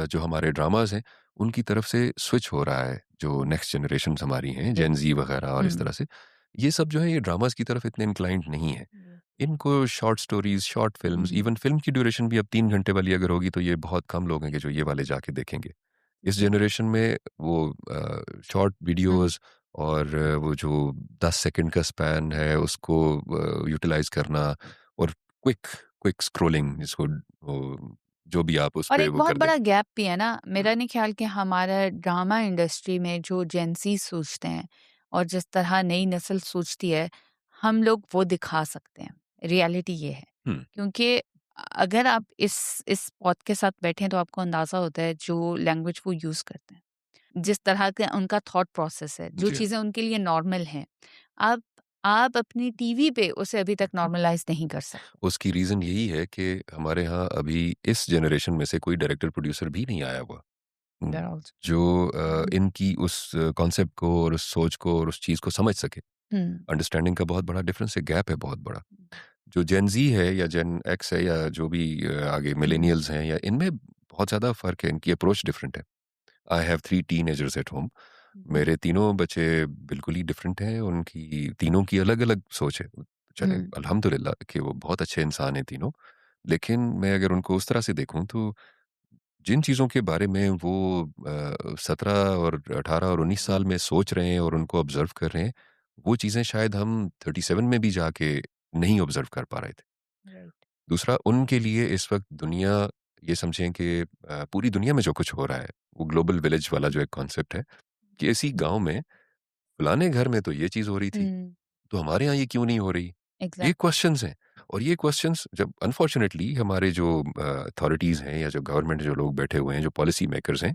जो हमारे ड्रामाज़ हैं, उनकी तरफ से स्विच हो रहा है, जो हुँ, नेक्स्ट जनरेशन्स हमारी हैं, जेन बिल्कुल। ज़ी वगैरह और इस हुँ, तरह से, ये सब जो है ये ड्रामाज़ की तरफ इतने इंक्लाइंड नहीं है। जी, इनको शॉर्ट स्टोरीज़, शॉर्ट फ़िल्म्स, हुँ, इवन फ़िल्म की ड्यूरेशन भी अब 3 घंटे वाली अगर होगी तो ये बहुत कम लोग हैं कि जो ये वाले जाके देखेंगे। इस ठीक है। जनरेशन में वो शॉर्ट हुँ, वीडियोज़ और वो जो 10 सेकंड का स्पैन है उसको यूटिलाइज़ करना और क्विक क्विक स्क्रॉलिंग जिसको वो जो भी आप उस और पे एक वो बहुत कर दें। बड़ा गैप भी है ना, हुँ। मेरा नहीं ख्याल कि हमारा ड्रामा इंडस्ट्री में जो जेन ज़ी सोचते हैं और जिस तरह नई नस्ल सोचती है, हम लोग वो दिखा सकते हैं। रियलिटी ये है। हुँ, क्योंकि अगर आप इस पौध के साथ बैठे हैं तो आपको अंदाज़ा होता है जो लैंग्वेज वो यूज़ करते हैं। जिस तरह का उनका थॉट प्रोसेस है, जो जी हाँ। चीज़ें उनके लिए नॉर्मल हैं, आप आप अपनी टीवी पे उसे अभी तक नॉर्मलाइज़ नहीं कर सकते। उसकी रीज़न यही है कि हमारे यहाँ अभी इस जनरेशन में से कोई डायरेक्टर प्रोड्यूसर भी नहीं आया हुआ। दैट ऑल्सो जो हुँ, इनकी उस कॉन्सेप्ट को और उस सोच को और उस चीज़ को समझ सके। हुँ, अंडरस्टैंडिंग का बहुत बड़ा डिफरेंस है, गैप है बहुत बड़ा। हुँ, जो जेन ज़ी है या जेन एक्स है या जो भी आगे हुँ, मिलेनियल्स हैं या इनमें बहुत ज़्यादा फ़र्क है, इनकी अप्रोच डिफरेंट है। I have 3 teenagers at home. Hmm, मेरे तीनों बच्चे बिल्कुल ही डिफरेंट हैं, उनकी तीनों की अलग-अलग सोच है। चलें हुँ, अल्हम्दुलिल्लाह कि वो बहुत अच्छे इंसान हैं तीनों। लेकिन मैं अगर उनको उस तरह से देखूँ तो जिन चीज़ों के बारे में वो 17 और 18 और 19 साल में सोच रहे हैं और उनको ऑब्ज़र्व कर रहे हैं, वो चीज़ें शायद हम 37 में भी जाके नहीं ऑब्ज़र्व कर पा रहे थे। राइट, दूसरा उनके लिए इस वक़्त दुनिया ये समझें कि पूरी दुनिया में जो कुछ हो रहा है, वो ग्लोबल विलेज वाला जो एक कॉन्सेप्ट है कि इसी गाँव में फलाने घर में तो ये चीज़ हो रही थी, हुँ, तो हमारे यहाँ ये क्यों नहीं हो रही? ये एग्ज़ैक्टली, क्वेश्चन्स हैं और ये क्वेश्चन्स जब अनफॉर्च्युनेटली हमारे जो अथॉरिटीज़ हैं या जो गवर्नमेंट जो लोग बैठे हुए हैं, जो पॉलिसी मेकर्स हैं,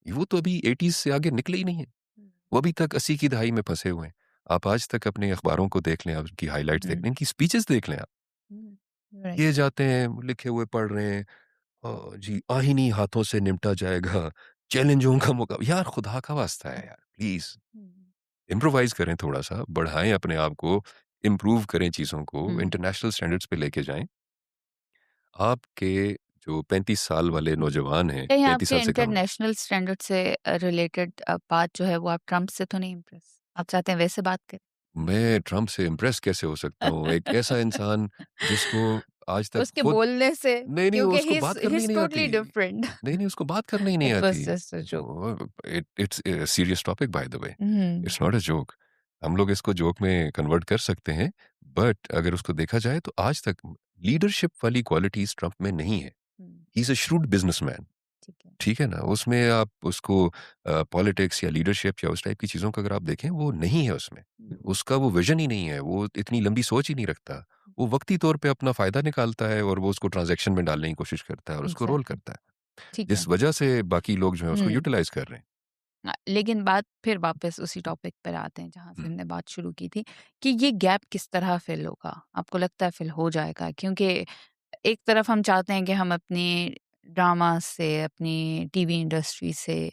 वो तो अभी 80s से आगे निकले ही नहीं हैं। हुँ, वो अभी तक 80 की दहाई में फँसे हुए हैं। आप आज तक अपने अखबारों को देख लें, आप उनकी हाइलाइट्स देख हुँ, लें, इनकी स्पीचेज़ देख लें आप। हुँ, राइट, ये जाते हैं, लिखे हुए पढ़ रहे हैं जी, आहिनी हाथों से निपटा जाएगा, चैलेंजों का यार खुदा का वास्ता है यार, प्लीज़ हुँ, इम्प्रोवाइज़ करें थोड़ा-सा, बढ़ाएँ अपने आप को, इम्प्रूव करें चीज़ों को, हुँ, इंटरनेशनल स्टैंडर्ड्स पे लेके जाएँ। आपके जो 35 साल वाले नौजवान हैं, कहीं 35 आपके साल से कम हैं। इंटरनेशनल स्टैंडर्ड से रिलेटेड बात जो है वो आप ट्रम्प से तो नहीं इम्प्रेस? आप चाहते हैं वैसे बात करें? मैं ट्रम्प से इम्प्रेस कैसे हो सकता हूँ? एक ऐसा इंसान जिसको आज तक उसके खुद बोलने से, नहीं, क्योंकि उसको बात ही करनी ही इज़ नहीं टोटली आती। डिफरेंट। नहीं, उसको बात करनी ही नहीं इट वाज़ आती। Just a joke. वो it's a serious topic by the way. Hmm, it's not a joke. हम लोग इसको जोक में कन्वर्ट कर सकते हैं, बट अगर उसको देखा जाए तो आज तक लीडरशिप वाली क्वालिटीज़ ट्रम्प में नहीं है। Hmm, he is a shrewd businessman. ठीक है। ठीक है ना? उसमें आप उसको पॉलिटिक्स या लीडरशिप या उस टाइप की चीज़ों को अगर आप देखें, वो नहीं है उसमें। हुँ, उसका वो विज़न ही नहीं है, वो इतनी लंबी सोच ही नहीं रखता। वो वक़्ती तौर पे अपना फ़ायदा निकालता है और वो उसको ट्रांज़ैक्शन में डालने की कोशिश करता है और उसको रोल एग्ज़ैक्टली, करता है। ठीक है। जिस वजह से बाकी लोग जो हैं उसको हुँ। यूटिलाइज़ कर रहे हैं। लेकिन बात फिर वापस उसी टॉपिक पर आते हैं जहाँ से हुँ, हमने बात शुरू की थी, कि ये गैप किस तरह फ़िल होगा? आपको लगता है फ़िल हो जाएगा? क्योंकि एक तरफ हम चाहते हैं कि हम अपने ड्रामा से, अपनी टीवी इंडस्ट्री से,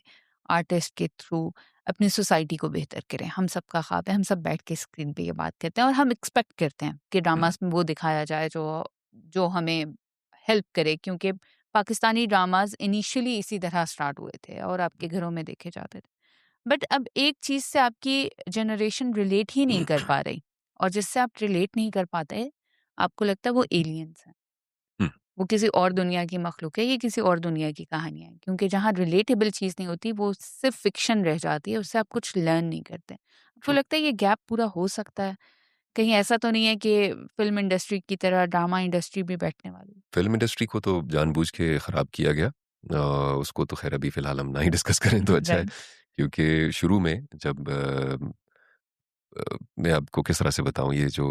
आर्टिस्ट के थ्रू अपनी सोसाइटी को बेहतर करें। हम सबका ख्वाब है, हम सब बैठ के स्क्रीन पे ये बात करते हैं और हम एक्सपेक्ट करते हैं कि हुँ, ड्रामास में वो दिखाया जाए जो जो हमें हेल्प करे, क्योंकि पाकिस्तानी ड्रामास इनिशियली इसी तरह स्टार्ट हुए थे और आपके घरों में देखे जाते थे। बट अब एक चीज़ से आपकी जनरेशन रिलेट ही नहीं कर पा रही, और जिससे आप रिलेट नहीं कर पाते, आपको लगता है वो एलियंस हैं। हुँ, वो किसी और दुनिया की मखलूक है, ये किसी और दुनिया की कहानियाँ हैं। क्योंकि जहाँ रिलेटेबल चीज़ नहीं होती, वो सिर्फ़ फ़िक्शन रह जाती है, उससे आप कुछ लर्न नहीं करते। आपको ट्रू। लगता है ये गैप पूरा हो सकता है? कहीं ऐसा तो नहीं है कि फ़िल्म इंडस्ट्री की तरह ड्रामा इंडस्ट्री भी बैठने वाली है? फ़िल्म इंडस्ट्री को तो जानबूझ के खराब किया गया। उसको तो ख़ैर अभी फ़िलहाल हम ना ही डिस्कस करें तो अच्छा है। राइट। क्योंकि शुरू में जब मैं आपको किस तरह से बताऊँ ये जो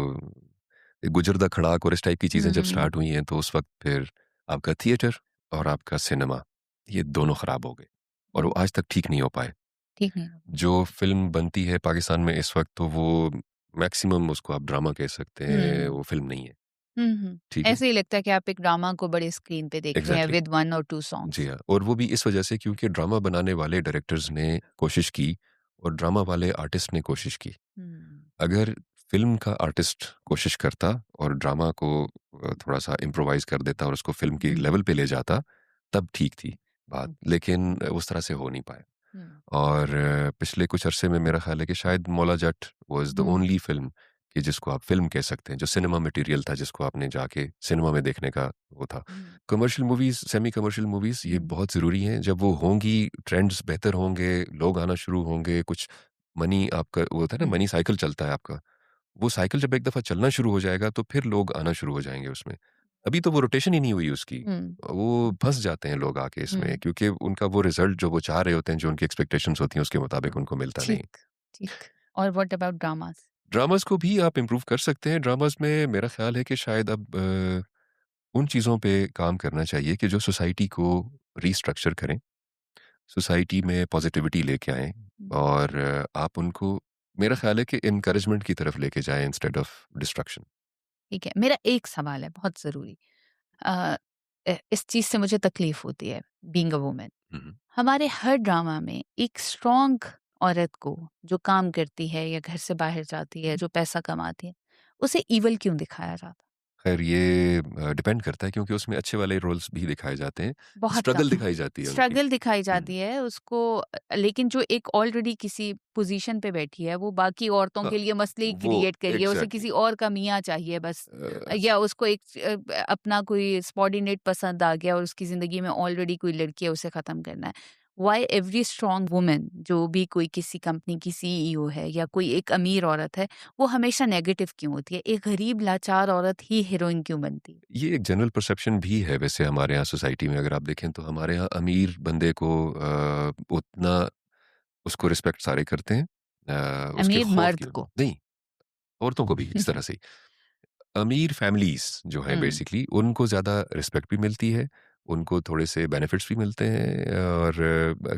गुजर द खड़ाक और इस टाइप की चीज़ें जब हुँ, स्टार्ट हुई हैं तो उस वक़्त फिर आपका थिएटर और आपका सिनेमा ये दोनों ख़राब हो गए और वो हुँ, आज तक ठीक नहीं हो पाए। ठीक नहीं होगा। जो फ़िल्म बनती है पाकिस्तान में इस वक़्त तो वो मैक्सिमम उसको आप ड्रामा कह सकते हैं, हुँ। वो फ़िल्म नहीं है। हुँ, हुँ। ठीक है? ऐसे ही लगता है कि आप एक ड्रामा को बड़े स्क्रीन पे देख रहे हैं एग्ज़ैक्टली। विद 1 और 2 जी सॉन्ग्स। हाँ, और वो भी इस वजह से क्योंकि ड्रामा बनाने वाले डायरेक्टर्स ने कोशिश की और ड्रामा वाले आर्टिस्ट ने कोशिश की। हुँ, अगर फ़िल्म का आर्टिस्ट कोशिश करता और ड्रामा को थोड़ा-सा इम्प्रोवाइज़ कर देता और उसको फ़िल्म की हुँ, लेवल पे ले जाता, तब ठीक थी बात। ओके। लेकिन उस तरह से हो नहीं पाया। हुँ, और पिछले कुछ अरसे में मेरा ख़्याल है कि शायद Maula Jatt was the hmm, only film कि जिसको आप फ़िल्म कह सकते हैं, जो सिनेमा मटीरियल था, जिसको आपने जाके सिनेमा में देखने का वो था। Hmm, commercial movies, semi commercial movies ये हुँ, बहुत ज़रूरी हैं। जब वो होंगी, ट्रेंड्स बेहतर होंगे, लोग आना शुरू होंगे, कुछ मनी आपका वो होता है ना हुँ, मनी साइकिल चलता है आपका। वो साइकिल जब एक दफ़ा चलना शुरू हो जाएगा, तो फिर लोग आना शुरू हो जाएँगे उसमें। अभी तो वो रोटेशन ही नहीं हुई उसकी। हुँ, वो फँस जाते हैं लोग आके इसमें हुँ, क्योंकि उनका वो रिज़ल्ट जो वो चाह रहे होते हैं, जो उनकी एक्सपेक्टेशंस होती हैं, उसके मुताबिक उनको मिलता नहीं। ठीक, ठीक। और व्हाट अबाउट ड्रामास? ड्रामाज़ को भी आप इम्प्रूव कर सकते हैं। ड्रामाज़ में मेरा ख़्याल है कि शायद अब उन चीज़ों पे काम करना चाहिए कि जो सोसाइटी को रीस्ट्रक्चर करें, सोसाइटी में पॉज़िटिविटी लेके आएँ हुँ, और आप उनको मेरा ख़्याल है कि एनकरेजमेंट की तरफ लेके जाएँ इंस्टेड ऑफ डिस्ट्रक्शन। ठीक है। मेरा एक सवाल है बहुत ज़रूरी। अ इस चीज़ से मुझे तकलीफ़ होती है बीइंग अ वुमन। हुँ, हुँ। हमारे हर ड्रामा में एक स्ट्रॉन्ग औरत को, जो काम करती है या घर से बाहर जाती है, जो पैसा कमाती है, उसे इविल क्यों दिखाया जाता? ख़ैर ये डिपेंड करता है क्योंकि उसमें अच्छे वाले रोल्स भी दिखाए जाते हैं। बहुत स्ट्रगल कम। दिखाई जाती है उनकी। स्ट्रगल दिखाई हुँ। जाती है उसको, लेकिन जो एक ऑलरेडी किसी पोज़ीशन पे बैठी है, वो बाकी औरतों हाँ, के लिए मसले ही वो क्रिएट करिए, उसे एग्ज़ैक्टली किसी और का मियाँ चाहिए बस। अ, या उसको एक अपना कोई सबॉर्डिनेट पसंद आ गया और उसकी ज़िंदगी में ऑलरेडी कोई लड़की है, उसे ख़त्म करना है। व्हाई एवरी स्ट्रॉन्ग वुमन, जो भी कोई किसी कंपनी की सीईओ है या कोई एक अमीर औरत है, वो हमेशा नेगेटिव क्यों होती है? एक गरीब लाचार औरत ही हीरोइन क्यों बनती है? ये एक जनरल परसेप्शन भी है वैसे हमारे यहाँ सोसाइटी में अगर आप देखें तो हमारे यहाँ अमीर बंदे को उतना उसको रिस्पेक्ट सारे करते हैं। उसके अमीर खौफ मर्द की को। नहीं, औरतों को भी इस तरह से ही। अमीर फैमिलीज़ जो हैं हुँ, बेसिकली उनको ज़्यादा रिस्पेक्ट भी मिलती है, उनको थोड़े से बेनिफिट्स भी मिलते हैं और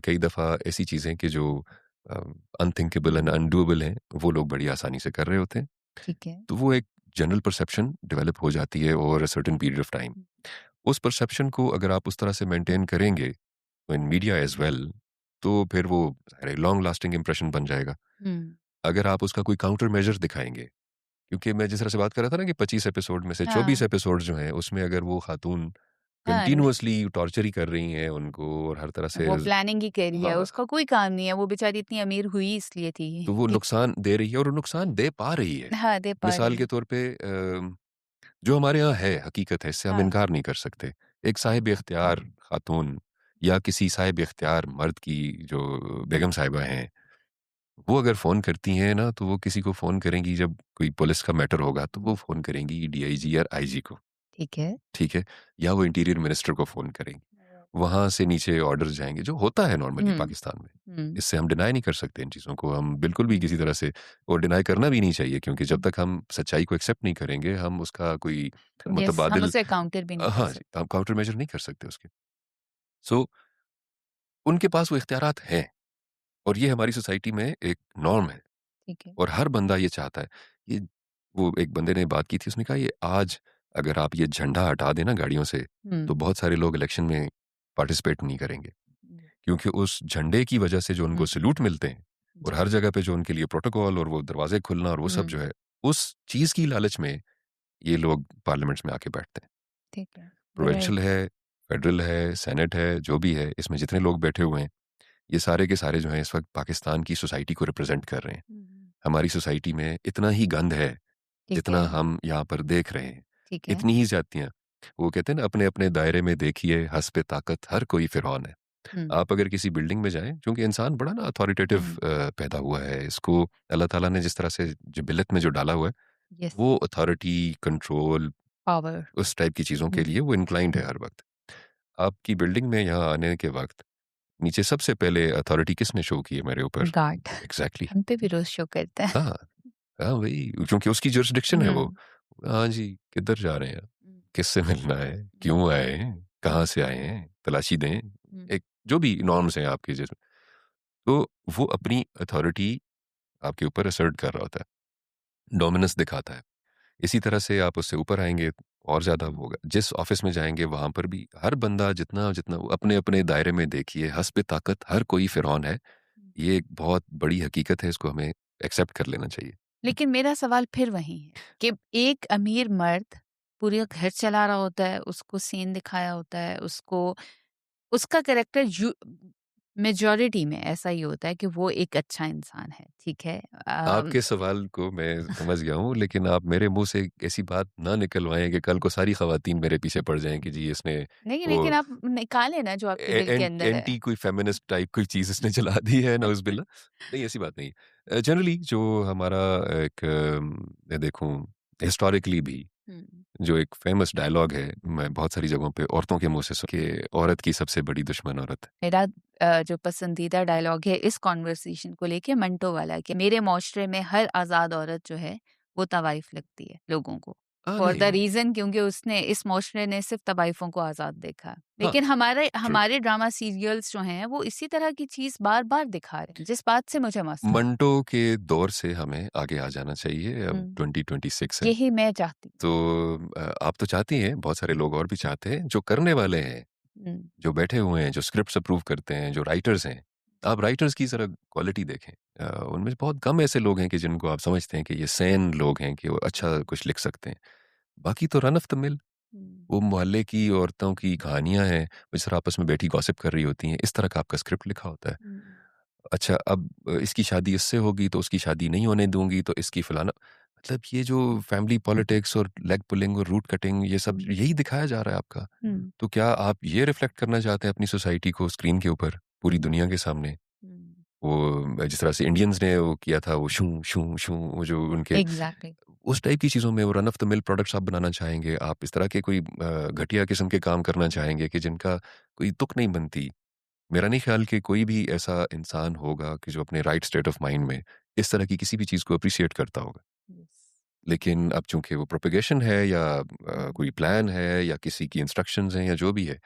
कई दफ़ा ऐसी चीज़ें कि जो अ, अनथिंकेबल एंड अनडूएबल हैं, वो लोग बड़ी आसानी से कर रहे होते हैं। ठीक है। तो वो एक जनरल परसेप्शन डेवलप हो जाती है over a certain period of time. उस परसेप्शन को अगर आप उस तरह से मेंटेन करेंगे इन मीडिया एज़ वेल, तो फिर वो लॉन्ग लास्टिंग इंप्रेशन बन जाएगा। हुँ, अगर आप उसका कोई काउंटर मेजर दिखाएँगे क्योंकि मैं जिस तरह से बात कर रहा था ना कि 25 एपिसोड में से 24 हाँ, एपिसोड जो हैं, उसमें अगर वो खातून हाँ, न कंटिन्यूअसली टॉर्चर ही कर रही हैं उनको और हर तरह से वो प्लानिंग ही कर रही है, हाँ, उसका कोई काम नहीं है, वो बेचारी इतनी अमीर हुई इसलिए थी तो वो कि नुकसान दे रही है और वो नुकसान दे पा रही है। हाँ, दे पा मिसाल रही के है। तौर पे जो हमारे यहाँ है, हकीकत है, इससे हम हाँ, इनकार नहीं कर सकते। एक साहिब-ए-इख्तियार खातून या किसी साहिब-ए-इख्तियार मर्द की जो बेगम साहिबा हैं, वो अगर फ़ोन करती हैं ना, तो वो किसी को फ़ोन करेंगी जब कोई पुलिस का मैटर होगा, तो वो फ़ोन करेंगी डीआईजी या आईजी को, ठीक है। ठीक है? या वो इंटीरियर मिनिस्टर को फ़ोन करेंगी। वहाँ से नीचे ऑर्डर्स जाएँगे, जो होता है नॉर्मली हुँ, पाकिस्तान में। हुँ, इससे हम डिनाई नहीं कर सकते इन चीज़ों को, हम बिल्कुल भी हुँ। किसी तरह से और डिनाई करना भी नहीं चाहिए क्योंकि जब हुँ। तक हम सच्चाई को एक्सेप्ट नहीं करेंगे, हम उसका कोई यस, हम मुतबादिल उसे काउंटर भी नहीं कर हाँ जी, सकते। हम काउंटर मेजर नहीं कर सकते उसके। सो उनके पास वो इख्तियारात हैं और ये हमारी सोसाइटी में एक नॉर्म है ठीक है। और हर बंदा ये चाहता है। ये वो एक बंदे ने बात की थी, उसने कहा ये आज अगर आप ये झंडा हटा दें ना गाड़ियों से, तो हुँ, बहुत सारे लोग इलेक्शन में पार्टिसिपेट नहीं करेंगे। हुँ, क्योंकि उस झंडे की वजह से जो उनको हुँ, सैल्यूट मिलते हैं और जी, हर जगह पे जो उनके लिए प्रोटोकॉल और वो दरवाजे खुलना और वो सब हुँ, जो है, उस चीज़ की लालच में ये लोग पार्लियामेंट्स में आके बैठते हैं। ठीक है, प्रोविंशियल राइट। है, फेडरल है, सेनेट है, जो भी है, इसमें जितने लोग बैठे हुए हैं, ये सारे के सारे जो हैं इस वक़्त पाकिस्तान की सोसाइटी को रिप्रेज़ेंट कर रहे हैं। हुँ, हुँ, हमारी सोसाइटी में इतना ही गंद है, ठीक जितना है, हम यहाँ पर देख रहे हैं। ठीक है। इतनी ही ज़्यादतियाँ। वो कहते हैं ना अपने-अपने दायरे में देखिए हँस पे ताकत हर कोई फ़िरौन है। हुँ, आप अगर किसी बिल्डिंग में जाएँ क्योंकि इंसान बड़ा ना अथॉरिटेटिव हुँ, पैदा हुआ है। इसको अल्लाह ताला ने जिस तरह से जिबिलत में जो डाला हुआ है, यस, वो अथॉरिटी, कंट्रोल पावर। उस टाइप की चीज़ों के हुँ, लिए वो इन्क्लाइंड है हर वक़्त। आपकी बिल्डिंग में यहाँ आने के वक़्त नीचे सबसे पहले अथॉरिटी किसने शो की है मेरे ऊपर? गार्ड एग्ज़ैक्टली हम पे भी रोज़ शो करता है। हाँ, हाँ वही क्योंकि उसकी जुरिसडिक्शन है वो। हुँ, हाँ जी, किधर जा रहे हैं आप? हुँ, किससे मिलना है? हुँ, क्यों आए हैं? हुँ, कहाँ से आए हैं? तलाशी दें। हुँ, एक जो भी नॉर्म्स हैं आपके जैसे, तो वो अपनी अथॉरिटी आपके ऊपर असर्ट कर रहा होता है, डोमिनेंस दिखाता है। इसी तरह से आप उससे ऊपर आएँगे और ज़्यादा वो होगा। जिस ऑफ़िस में जाएँगे वहाँ पर भी हर बंदा जितना वो अपने-अपने दायरे में देखिए, हस्ब ताकत हर कोई फ़िरौन है। हुँ। ये एक बहुत बड़ी हकीकत है, इसको हमें एक्सेप्ट कर लेना चाहिए। लेकिन मेरा सवाल फिर वही है कि एक अमीर मर्द पूरे घर चला रहा होता है, उसको सीन दिखाया होता है, उसको उसका कैरेक्टर मेजॉरिटी में ऐसा ही होता है कि वो एक अच्छा इंसान है, ठीक है? आपके सवाल को मैं समझ गया हूँ, लेकिन आप मेरे मुँह से एक ऐसी बात ना निकलवाएँ कि कल को सारी ख़वातीन मेरे पीछे पड़ जाएँ कि जी इसने नहीं, वो लेकिन आप निकालें ना जो आपके दिल के अंदर है। एंटी कोई फेमिनिस्ट टाइप कोई चीज़ इसने चला दी है नाउज़ुबिल्लाह। नहीं, ऐसी बात नहीं। जनरली जो हमारा एक मैं देखूँ हिस्टोरिकली भी हुँ। जो एक फ़ेमस डायलॉग है, मैं बहुत सारी जगहों पे औरतों के मुँह से सुन के औरत की सबसे बड़ी दुश्मन औरत है। मेरा जो पसंदीदा डायलॉग है इस कॉन्वर्सेशन को लेके मंटो वाला कि मेरे माशरे में हर आज़ाद औरत जो है वो तवाइफ लगती है लोगों को। फॉर द नहीं। रीज़न क्योंकि उसने इस माशरे ने सिर्फ़ तवाइफों को आज़ाद देखा है। हाँ, लेकिन हमारे ट्रू। हमारे ड्रामा सीरियल्स जो हैं वो इसी तरह की चीज़ बार-बार दिखा रहे हैं, जिस बात से मुझे मसला है। मंटो के दौर से हमें आगे आ जाना चाहिए, अब हुँ। 2026 है। यही मैं चाहती हूँ। तो आप तो चाहती हैं, बहुत सारे लोग और भी चाहते हैं, जो करने वाले हैं, हुँ, जो बैठे हुए हैं, जो स्क्रिप्ट्स अप्रूव करते हैं, जो राइटर्स हैं, आप राइटर्स की ज़रा क्वालिटी देखें। उनमें बहुत कम ऐसे लोग हैं कि जिनको आप समझते हैं कि ये सेन लोग हैं कि वो अच्छा कुछ लिख सकते हैं। बाकी तो रन ऑफ द मिल हुँ, वो मोहल्ले की औरतों की कहानियाँ हैं, वो सिर्फ़ आपस में बैठी गॉसिप कर रही होती हैं, इस तरह का आपका स्क्रिप्ट लिखा होता है। हुँ, अच्छा अब इसकी शादी इससे होगी तो उसकी शादी नहीं होने दूँगी तो इसकी फलाना मतलब ये जो फैमिली पॉलिटिक्स और लेग पुलिंग और रूट कटिंग ये सब हुँ, यही दिखाया जा रहा है आपका। हुँ, तो क्या आप ये रिफ्लेक्ट करना चाहते हैं अपनी सोसाइटी को स्क्रीन के ऊपर, पूरी हुँ, दुनिया के सामने? हुँ। वो जिस तरह से इंडियंस ने वो किया था वो शूं, शूं, शूं वो जो उनके एग्ज़ैक्टली। उस टाइप की चीज़ों में वो run of the mill products आप बनाना चाहेंगे। आप इस तरह के कोई घटिया किस्म के काम करना चाहेंगे कि जिनका कोई तुक नहीं बनती। मेरा नहीं ख्याल कि कोई भी ऐसा इंसान होगा कि जो अपने राइट स्टेट ऑफ माइंड में इस तरह की किसी भी चीज़ को एप्रिशिएट करता होगा। यस। लेकिन अब चूँकि वो प्रोपेगेशन है या हुँ, कोई प्लान है या किसी की इंस्ट्रक्शंस हैं या जो भी है,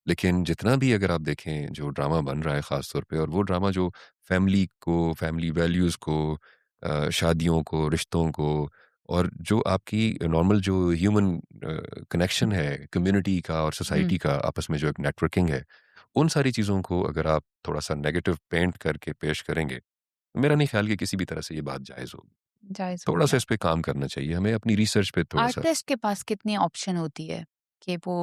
लेकिन जितना भी अगर आप देखें जो ड्रामा बन रहा है ख़ास तौर पे और वो ड्रामा जो फैमिली वैल्यूज़ को शादियों को, रिश्तों को और जो आपकी नॉर्मल जो ह्यूमन कनेक्शन है, कम्युनिटी का और हुँ। सोसाइटी का आपस में जो एक नेटवर्किंग है, उन सारी चीज़ों को अगर आप थोड़ा-सा नेगेटिव पेंट करके पेश करेंगे, मेरा नहीं ख्याल कि किसी भी तरह से ये बात जायज़ होगी। जायज़ थोड़ा-सा होगी। इस पे काम करना चाहिए हमें अपनी रिसर्च पे थोड़ा-सा। आर्टिस्ट के पास कितनी ऑप्शन होती है कि वो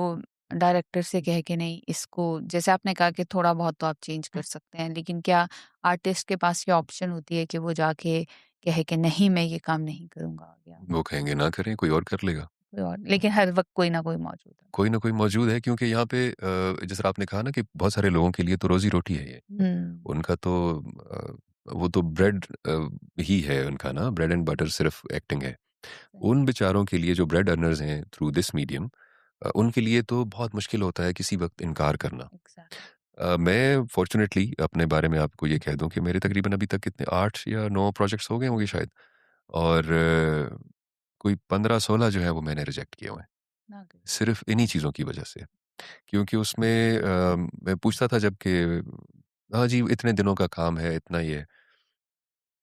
डायरेक्टर से कह के नहीं इसको जैसे आपने कहा कि थोड़ा बहुत तो आप चेंज कर सकते हैं, लेकिन क्या आर्टिस्ट के पास ये ऑप्शन होती है कि वो जाके कहे कि नहीं मैं ये काम नहीं करूँगा या वो कहेंगे ना करें, कोई और कर लेगा। कोई और लेकिन हर वक़्त कोई ना कोई मौजूद है। कोई ना कोई मौजूद है क्योंकि यहाँ पे जैसे आपने कहा ना कि बहुत सारे लोगों के लिए तो रोज़ी-रोटी है ये। हुँ, उनका तो वो तो ब्रेड ही है उनका ना, ब्रेड एंड बटर सिर्फ़ एक्टिंग है। सही उन बेचारों के लिए जो ब्रेड अर्नर्स हैं थ्रू दिस मीडियम उनके लिए तो बहुत मुश्किल होता है किसी वक़्त इनकार करना। एग्ज़ैक्टली। मैं फ़ॉर्च्यूनेटली अपने बारे में आपको ये कह दूँ कि मेरे तकरीबन अभी तक कितने 8 या 9 प्रोजेक्ट्स हो गए होंगे शायद और कोई 15-16 जो है वो मैंने रिजेक्ट किए हुए हैं। ना गई। सिर्फ़ इन्हीं चीज़ों की वज़ह से। क्योंकि उसमें मैं पूछता था जब कि हाँ जी, इतने दिनों का काम है, इतना ही है।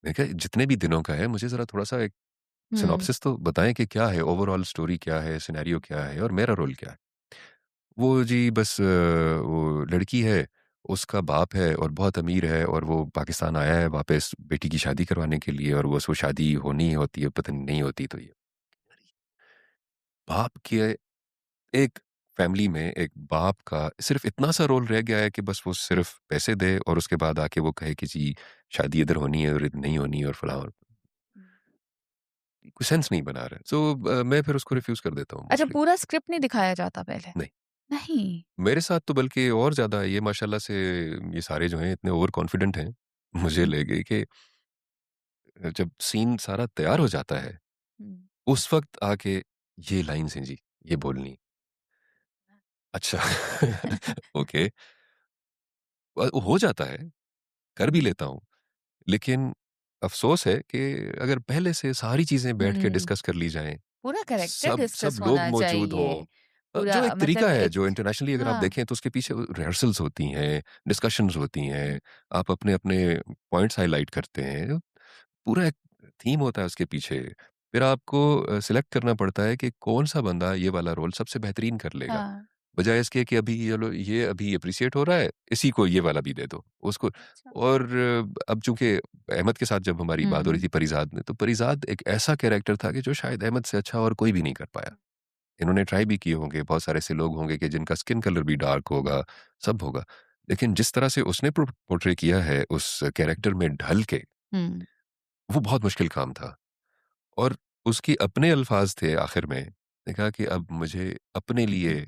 मैंने कहा जितने भी दिनों का है मुझे ज़रा थोड़ा-सा एक हुँ, सिनॉप्सिस तो बताएँ कि क्या है, ओवरऑल स्टोरी क्या है, सिनेरियो क्या है और मेरा रोल क्या है? वो जी बस वो लड़की है, उसका बाप है और बहुत अमीर है और वो पाकिस्तान आया है वापस बेटी की शादी करवाने के लिए और वो उसको शादी होनी ही होती है, पता नहीं होती तो ये बाप के एक फैमिली में एक बाप का सिर्फ़ इतना सा रोल रह गया है कि बस वो सिर्फ़ पैसे दे और उसके बाद आके वो कहे कि जी शादी इधर होनी है और इधर नहीं होनी है और फलाँ और हुँ। कोई सेंस नहीं बना रहा है। सो मैं फिर उसको रिफ्यूज़ कर देता हूँ अच्छा मोस्टली। पूरा स्क्रिप्ट नहीं दिखाया जाता पहले? नहीं, नहीं। मेरे साथ तो बल्कि और ज़्यादा ये माशाल्लाह से ये सारे जो हैं इतने ओवर कॉन्फिडेंट हैं, मुझे हुँ, लगे कि जब सीन सारा तैयार हो जाता है, हुँ। उस वक़्त आके ये लाइन्स हैं जी, ये बोलनी। अच्छा ओके हो जाता है, कर भी लेता हूँ। लेकिन अफ़सोस है कि अगर पहले से सारी चीज़ें बैठ के हुँ, डिस्कस कर ली जाएँ, पूरा कैरेक्टर सब सब डिस्कस लोग होना मौजूद हों चाहिए। पूरा जो एक तरीका मतलब है, एक जो इंटरनेशनली अगर आप हाँ। देखें तो उसके पीछे रिहर्सल्स होती हैं, डिस्कशंस होती हैं, आप अपने-अपने पॉइंट्स हाइलाइट करते हैं, पूरा एक थीम होता है उसके पीछे। फिर आपको सिलेक्ट करना पड़ता है कि कौन-सा बंदा ये वाला रोल सबसे बेहतरीन कर लेगा। हाँ। बजाय इसके कि अभी ये अभी एप्रिशिएट हो रहा है, इसी को ये वाला भी दे दो, उसको अच्छा। और अब चूँकि अहमद के साथ जब हमारी बात हो रही हुँ, थी परिज़ाद में, तो परिज़ाद एक ऐसा कैरेक्टर था कि जो शायद अहमद से अच्छा और कोई भी नहीं कर पाया। इन्होंने ट्राई भी किए होंगे, बहुत सारे ऐसे लोग होंगे कि जिनका स्किन कलर भी डार्क होगा, सब होगा। लेकिन जिस तरह से उसने पोर्ट्रे किया है उस कैरेक्टर में ढल के, हुँ, वो बहुत मुश्किल काम था और उसके अपने अल्फ़ाज़ थे आखिर में, उसने कहा कि अब मुझे अपने लिए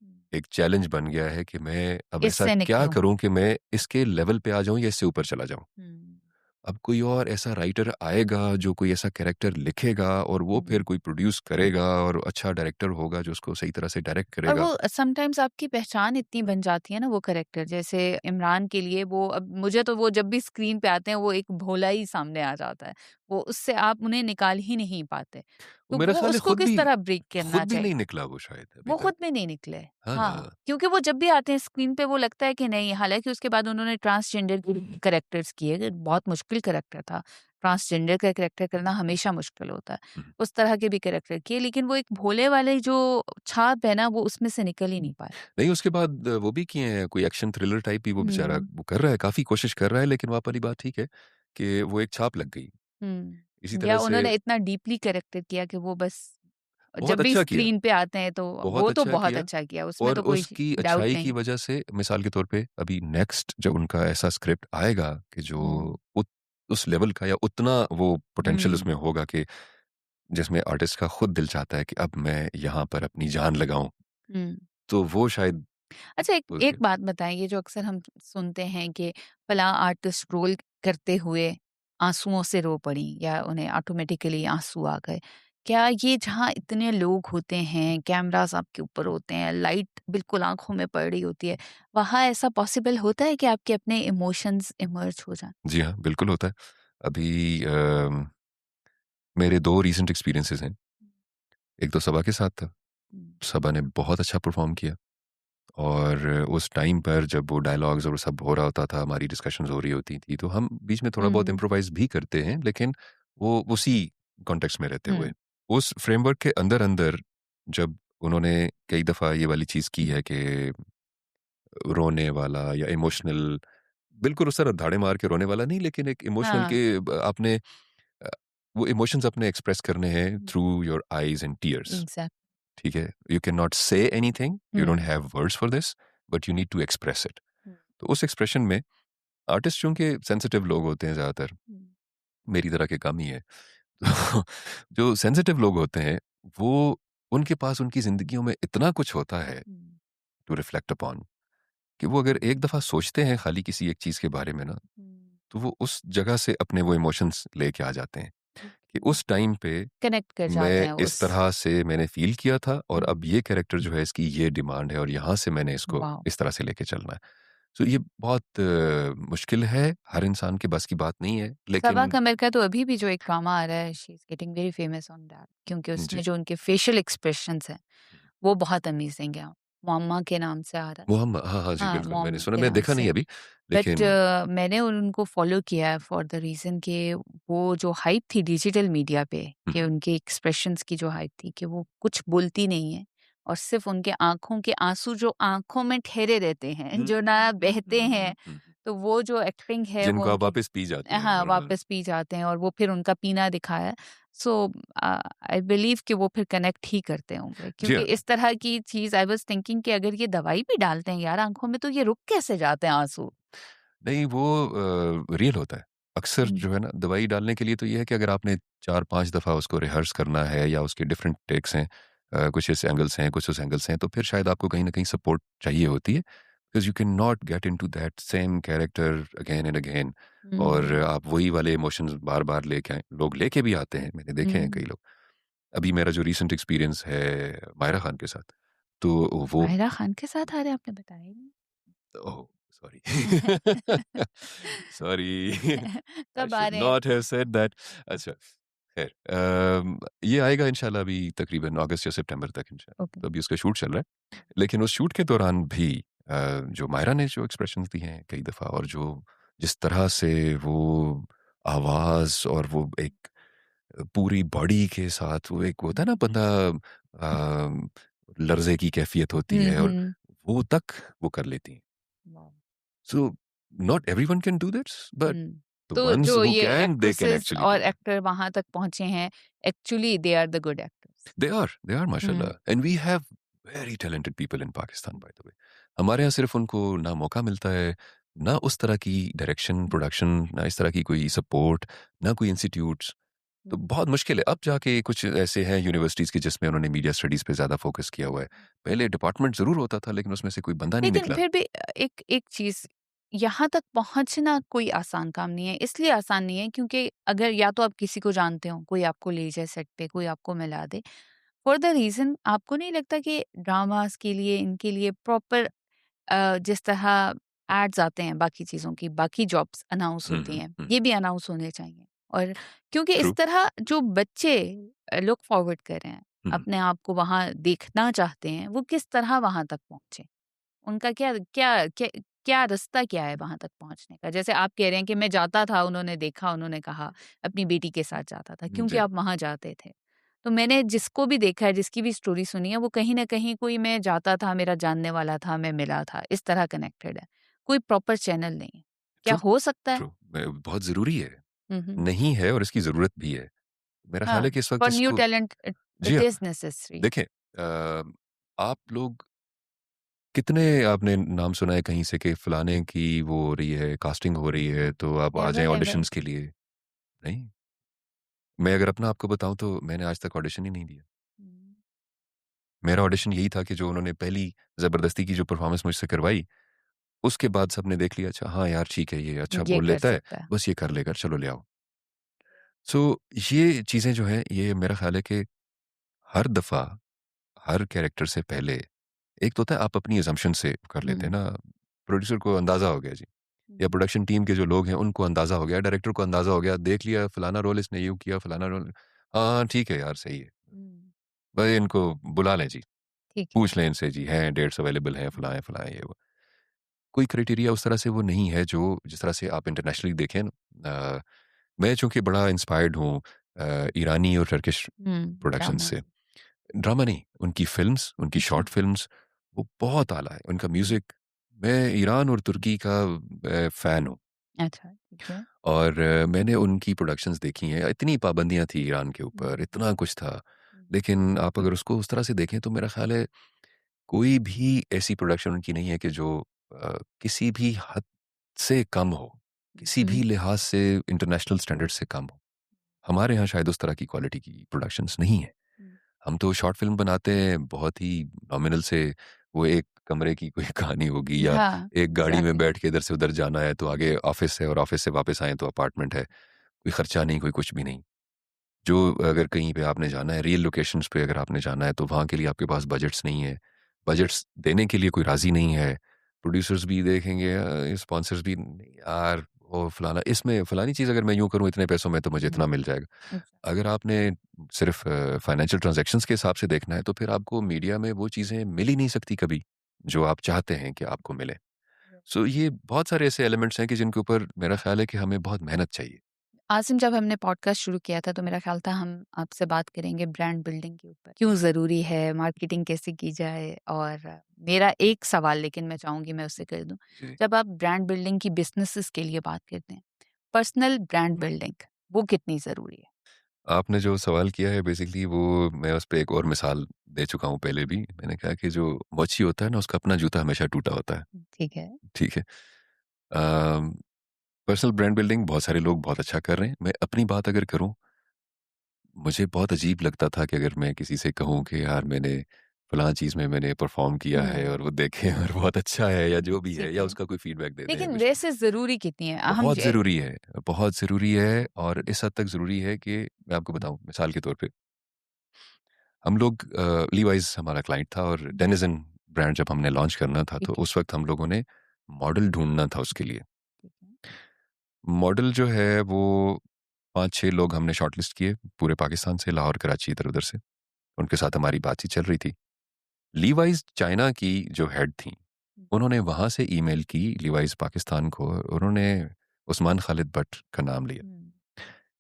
हुँ। एक चैलेंज बन गया है कि मैं अब ऐसा इससे क्या निकलूँ। करूँ कि मैं इसके लेवल पे आ जाऊँ या इससे ऊपर चला जाऊँ? हुँ, अब कोई और ऐसा राइटर आएगा जो कोई ऐसा कैरेक्टर लिखेगा और वो फिर हुँ। कोई प्रोड्यूस करेगा और अच्छा डायरेक्टर होगा जो उसको सही तरह से डायरेक्ट और करेगा। वो समटाइम्स आपकी पहचान इतनी बन जाती है ना वो कैरेक्टर जैसे इमरान के लिए वो अब मुझे तो वो जब भी स्क्रीन पे आते हैं वो एक भोला ही सामने आ जाता है। वो उससे आप उन्हें निकाल ही नहीं पाते। वो तो मेरा वो ख़्याल है उसको किस तरह ब्रेक करना खुद भी नहीं चाहिए? निकला वो शायद अभी वो तक। खुद में नहीं निकले। हाँ ना। हाँ, क्योंकि वो जब भी आते हैं स्क्रीन पे वो लगता है कि नहीं हालाँकि उसके बाद उन्होंने ट्रांसजेंडर के कैरेक्टर्स किए, बहुत मुश्किल कैरेक्टर था। ट्रांसजेंडर का कैरेक्टर करना हमेशा मुश्किल होता है। हुँ। उस तरह के भी कैरेक्टर किए लेकिन वो एक भोले वाले जो छाप है ना वो उसमें से निकल ही नहीं पाए। नहीं उसके बाद वो भी किए हैं कोई एक्शन थ्रिलर टाइप ही वो बेचारा हुँ, वो कर रहा है, काफ़ी कोशिश कर रहा है लेकिन वहाँ पर ही बात ठीक है कि वो एक छाप लग गई। इसी हुँ। तरह या से उन्होंने इतना डीपली कैरेक्टर किया कि वो बस बहुत जब भी अच्छा किया, स्क्रीन पे आते हैं तो बहुत वो तो अच्छा बहुत किया अच्छा किया, उसमें और तो कोई उसकी डाउट अच्छाई की नहीं। वजह से मिसाल के तौर पे अभी नेक्स्ट जब उनका ऐसा स्क्रिप्ट आएगा कि जो हुँ, उत उस लेवल का या उतना वो पोटेंशियल हुँ, उसमें होगा कि जिसमें आर्टिस्ट का खुद दिल चाहता है कि अब मैं यहाँ पर अपनी जान लगाऊँ, हुँ। तो वो शायद अच्छा एक हो एक गया। बात बताएँ ये जो अक्सर हम सुनते हैं कि फलाँ आर्टिस्ट रोल करते हुए आँसुओं से रो पड़ीं या उन्हें ऑटोमेटिकली आँसू आ गए। क्या ये जहाँ इतने लोग होते हैं, कैमराज़ आपके ऊपर होते हैं, लाइट बिल्कुल आँखों में पड़ रही होती है, वहाँ ऐसा पॉसिबल होता है कि आपके अपने इमोशंस इमर्ज हो जाएँ? जी हाँ, बिल्कुल होता है। अभी मेरे 2 रीसेंट एक्सपीरियंसेस हैं। एक तो सबा के साथ था। हुँ, सबा ने बहुत अच्छा परफ़ॉर्म किया और उस टाइम पर जब वो डायलॉग्स और सब हो रहा होता था, हमारी डिस्कशंस हो रही होती थी, तो हम बीच में थोड़ा बहुत हुँ, इम्प्रोवाइज़ भी करते हैं, लेकिन वो उसी कॉन्टेक्स्ट में रहते हुए। हुँ, उस फ्रेमवर्क के अंदर-अंदर जब उन्होंने कई दफ़ा ये वाली चीज़ की है कि रोने वाला या इमोशनल बिल्कुल उस तरह धाड़े मार के रोने वाला नहीं, लेकिन एक इमोशनल हाँ, के आपने अ, वो इमोशंस अपने एक्सप्रेस करने हैं hmm, through your eyes and tears. Exact ठीक है? You can not say anything, you don't hmm, have words for this, but you need to express it. Hmm, तो उस एक्सप्रेशन में आर्टिस्ट चूँकि सेंसिटिव लोग होते हैं ज़्यादातर, हुँ, मेरी तरह के कम ही है। तो जो सेंसिटिव लोग होते हैं, वो उनके पास उनकी ज़िंदगियों में इतना कुछ होता है हुँ, टू रिफ्लेक्ट अपॉन कि वो अगर एक दफ़ा सोचते हैं खाली किसी एक चीज़ के बारे में ना, हुँ, तो वो उस जगह से अपने वो इमोशंस लेके आ जाते हैं कि उस टाइम पे कनेक्ट कर जाते मैं हैं इस उस तरह से मैंने फ़ील किया था और हुँ, अब ये कैरेक्टर जो है इसकी ये डिमांड है और यहाँ से मैंने इसको वाओ! इस तरह से लेके चलना है। सो ये बहुत मुश्किल है, हर इंसान के बस की बात नहीं है, सबा लेकिन कमर का तो अभी भी जो एक ड्रामा आ रहा है, she is getting very famous on that क्योंकि उसमें जी। जो उनके फेशियल एक्सप्रेशंस हैं, वो बहुत अमेज़िंग है। मुअम्मा के नाम से आ रहा है। हाँ, हाँ जी, हाँ, बिल्कुल मैंने मॉम सुना, के मैं नाम देखा नहीं से। अभी, बट लेकिन मैंने उनको फ़ॉलो किया है फॉर द रीज़न कि वो जो हाइप थी डिजिटल मीडिया पे हुँ, कि हुँ, उनके एक्सप्रेशंस की जो हाइप थी कि वो कुछ बोलती नहीं है और सिर्फ़ उनके आँखों के आँसू जो आँखों में ठहरे रहते हैं, हुँ, जो हुँ, ना हुँ, बहते हुँ, हैं, हुँ, हुँ, तो वो जो एक्टिंग है वो जिनको आप उनकी वापस पी जाते हैं हाँ, बराबर। वापस पी जाते हैं और वो फिर उनका पीना दिखाया है। सो आई बिलीव कि वो फिर कनेक्ट ही करते होंगे जी क्योंकि हाँ, इस तरह की चीज़ आई वाज़ थिंकिंग कि अगर ये दवाई भी डालते हैं यार आँखों में तो ये रुक कैसे जाते हैं आँसू? नहीं वो रियल होता है। अक्सर हुँ, जो है ना दवाई डालने के लिए तो ये है कि अगर आपने 4-5 दफ़ा उसको रिहर्स करना है या उसके डिफरेंट टेक्स हैं, कुछ इस एंगल से हैं, कुछ उस एंगल से हैं, तो फिर शायद आपको कहीं न कहीं सपोर्ट चाहिए होती है। Because you can not gate into that same character again and again और हुँ, आप वही वाले इमोशंस बार-बार लेके आएँ। लोग लेके भी आते हैं, मैंने देखे हैं कई हुँ। लोग। अभी मेरा जो रीसेंट एक्सपीरियंस है मायरा खान के साथ, तो वो माहिरा खान के साथ आ रहे हैं आपने बताया ही नहीं। ओह! सॉरी। सॉरी, आई कब आ शुड रहे हैं? Not have said that. अच्छा, खैर ये आएगा इंशाल्लाह अभी तकरीबन अगस्त या सितंबर तक इंशाल्लाह, ओके। तो अभी उसका शूट चल रहा है। लेकिन उस शूट के दौरान भी जो मायरा ने जो एक्सप्रेशंस दिए हैं कई दफ़ा और जो जिस तरह से वो आवाज़ और वो एक पूरी बॉडी के साथ वो एक होता है ना बंदा लर्ज़े की कैफ़ियत होती हुँ, है और हुँ। वो तक वो कर लेती हैं। Wow! So not everyone can do this, but hmm. the तो ones जो who ये can, they can actresses actually और do it. एक्टर वहाँ तक पहुँचे हैं, actually they are the good actors. They are, hmm, mashallah. And we have very talented people in Pakistan, by the way. हमारे यहाँ सिर्फ उनको ना मौका मिलता है, ना उस तरह की डायरेक्शन, प्रोडक्शन, ना इस तरह की कोई सपोर्ट, ना कोई इंस्टीट्यूट्स। तो हुँ। बहुत मुश्किल है। अब जाके कुछ ऐसे हैं यूनिवर्सिटीज़ के जिसमें उन्होंने मीडिया स्टडीज़ पे ज़्यादा फ़ोकस किया हुआ है। पहले डिपार्टमेंट ज़रूर होता था, लेकिन उसमें से कोई बंदा नहीं लेकिन निकला। फिर भी एक एक चीज़, यहाँ तक पहुँचना कोई आसान काम नहीं है। इसलिए आसान नहीं है क्योंकि अगर या तो आप किसी को जानते हो, कोई आपको ले जाए सेट पे, कोई आपको मिला दे। फॉर द रीज़न आपको नहीं लगता कि ड्रामास के लिए, इनके लिए प्रॉपर जिस तरह एड्स आते हैं बाकी चीज़ों की, बाकी जॉब्स अनाउंस हुँ, होती हुँ, हैं, हुँ। ये भी अनाउंस होने चाहिए। और क्योंकि ट्रू। इस तरह जो बच्चे लुक फॉरवर्ड कर रहे हैं, हुँ, हुँ। अपने आप को वहाँ देखना चाहते हैं, वो किस तरह वहाँ तक पहुँचे? उनका क्या क्या क्या क्या रास्ता क्या है वहाँ तक पहुँचने का? जैसे आप कह रहे हैं कि मैं जाता था, उन्होंने देखा, उन्होंने कहा, अपनी बेटी के साथ जाता था, क्योंकि जी। आप वहाँ जाते थे। तो मैंने जिसको भी देखा है, जिसकी भी स्टोरी सुनी है, वो कहीं न कहीं कोई मैं जाता था, मेरा जानने वाला था, मैं मिला था, इस तरह कनेक्टेड है। कोई प्रॉपर चैनल नहीं है। क्या ट्रू, हो सकता है? ट्रू। बहुत ज़रूरी है। हुँ, हुँ। नहीं है और इसकी ज़रूरत भी है। मेरा ख़्याल हाँ, है कि इस वक़्त फॉर न्यू जिसको टैलेंट जी इट हाँ, इज़ नेसेसरी। देखें आप लोग कितने आपने नाम सुना है कहीं से कि फलाने की वो हो रही है, कास्टिंग हो रही है, तो आप आ जाएँ नेवर एवर। ऑडिशंस के लिए? नहीं। मैं अगर अपना आपको बताऊँ तो मैंने आज तक ऑडिशन ही नहीं दिया। हुँ, मेरा ऑडिशन यही था कि जो उन्होंने पहली ज़बरदस्ती की जो परफ़ॉर्मेंस मुझसे करवाई, उसके बाद सबने देख लिया अच्छा हाँ यार ठीक है, ये अच्छा ये बोल कर लेता है, सकता है। बस ये कर लेगा, चलो ले आओ। सो ये चीज़ें जो हैं, ये मेरा ख़्याल है कि हर दफ़ा, हर कैरेक्टर से पहले एक तो होता है आप अपनी असम्पशन से कर लेते हैं हुँ, ना, प्रोड्यूसर को अंदाज़ा हो गया जी या हुँ, प्रोडक्शन टीम के जो लोग हैं उनको अंदाज़ा हो गया, डायरेक्टर को अंदाज़ा हो गया, देख लिया फलाना रोल इसने यूँ किया, फलाना रोल हाँ, ठीक है यार सही है। हुँ, भाई इनको बुला लें जी, ठीक है। पूछ लें इनसे जी हैं, डेट्स अवेलेबल हैं, फलाँ है, ये वो। कोई क्राइटेरिया उस तरह से वो नहीं है जो जिस तरह से आप इंटरनेशनली देखें ना मैं चूँकि बड़ा इंस्पायर्ड हूँ ईरानी और टर्किश प्रोडक्शन ड्रामा। से। ड्रामा नहीं, उनकी फ़िल्म्स, उनकी अच्छा। शॉर्ट फ़िल्म्स वो बहुत आला है। उनका हुँ, म्यूज़िक मैं ईरान और तुर्की का फ़ैन हूँ अच्छा, ठीक है। और मैंने उनकी प्रोडक्शंस देखी हैं। इतनी पाबंदियाँ थी ईरान के ऊपर, हुँ, इतना कुछ था। लेकिन आप अगर उसको उस तरह से देखें तो मेरा ख़्याल है कोई भी ऐसी प्रोडक्शन उनकी नहीं है कि जो किसी भी हद से कम हो, किसी भी हुँ, लिहाज से इंटरनेशनल स्टैंडर्ड से कम हो। हमारे यहाँ शायद उस तरह की क्वालिटी की प्रोडक्शंस नहीं है। हुँ। हम तो शॉर्ट फ़िल्म बनाते हैं बहुत ही नॉमिनल से, वो एक कमरे की कोई कहानी होगी या हाँ, एक गाड़ी में एग्ज़ैक्टली। बैठ के इधर से उधर जाना है तो आगे ऑफ़िस है और ऑफ़िस से वापस आएँ तो अपार्टमेंट है। कोई खर्चा नहीं, कोई कुछ भी नहीं। जो अगर कहीं पे आपने जाना है, रियल लोकेशंस पे अगर आपने जाना है, तो वहाँ के लिए आपके पास बजट्स नहीं है। बजट्स देने के लिए कोई राज़ी नहीं है। प्रोड्यूसर्स भी देखेंगे स्पॉन्सर्स भी नहीं यार वो फलाना इसमें फलानी चीज़ अगर मैं यूँ करूँ इतने पैसों में तो मुझे हुँ, इतना मिल जाएगा। एग्ज़ैक्ट अगर आपने सिर्फ़ फाइनेंशियल ट्रांज़ैक्शंस के हिसाब से देखना है, तो फिर आपको मीडिया में वो चीज़ें मिल ही नहीं सकती कभी, जो आप चाहते हैं कि आपको मिले। सो ये बहुत सारे ऐसे एलिमेंट्स हैं कि जिनके ऊपर मेरा ख़्याल है कि हमें बहुत मेहनत चाहिए। आसिम, जब हमने पॉडकास्ट शुरू किया था तो मेरा ख़्याल था हम आपसे बात करेंगे ब्रांड बिल्डिंग के ऊपर। क्यों ज़रूरी है, मार्केटिंग कैसे की जाए? और मेरा एक सवाल लेकिन मैं चाहूँगी मैं उससे कर दूँ। जी। जब आप ब्रांड बिल्डिंग की बिज़नेसेस के लिए बात करते हैं, पर्सनल ब्रांड बिल्डिंग वो कितनी ज़रूरी है? आपने जो सवाल किया है बेसिकली वो मैं उस पे एक और मिसाल दे चुका हूँ पहले भी। मैंने कहा कि जो मोची होता है ना उसका अपना जूता हमेशा टूटा होता है, ठीक है। ठीक है? पर्सनल ब्रांड बिल्डिंग बहुत सारे लोग बहुत अच्छा कर रहे हैं। मैं अपनी बात अगर करूँ, मुझे बहुत अजीब लगता था कि अगर मैं किसी से कहूँ कि यार मैंने फलाँ चीज़ में मैंने परफ़ॉर्म किया है हुँ, और वो देखें और बहुत अच्छा है या जो भी है ठीक या है। उसका कोई फीडबैक दे दें या लेकिन कुछ भी। वैसे ज़रूरी कितनी है? बहुत ज़रूरी है और इस हद तक ज़रूरी है कि मैं आपको बताऊँ मिसाल के तौर पे हम लोग लीवाइस हमारा क्लाइंट था और हुँ, डेनिज़न ब्रांड जब हमने लॉन्च करना था, तो ठीक है, उस वक़्त हम लोगों ने मॉडल ढूँढना था उसके लिए। ठीक है। मॉडल जो है वो 5-6 लोग हमने शॉर्टलिस्ट किए पूरे पाकिस्तान से, लाहौर, कराची, इधर-उधर से। उनके साथ हमारी बातचीत चल रही थी। लीवाइस चाइना की जो हेड थीं, हुँ, उन्होंने वहाँ से ईमेल की लीवाइस पाकिस्तान को, उन्होंने उस्मान खालिद भट्ट का नाम लिया हुँ,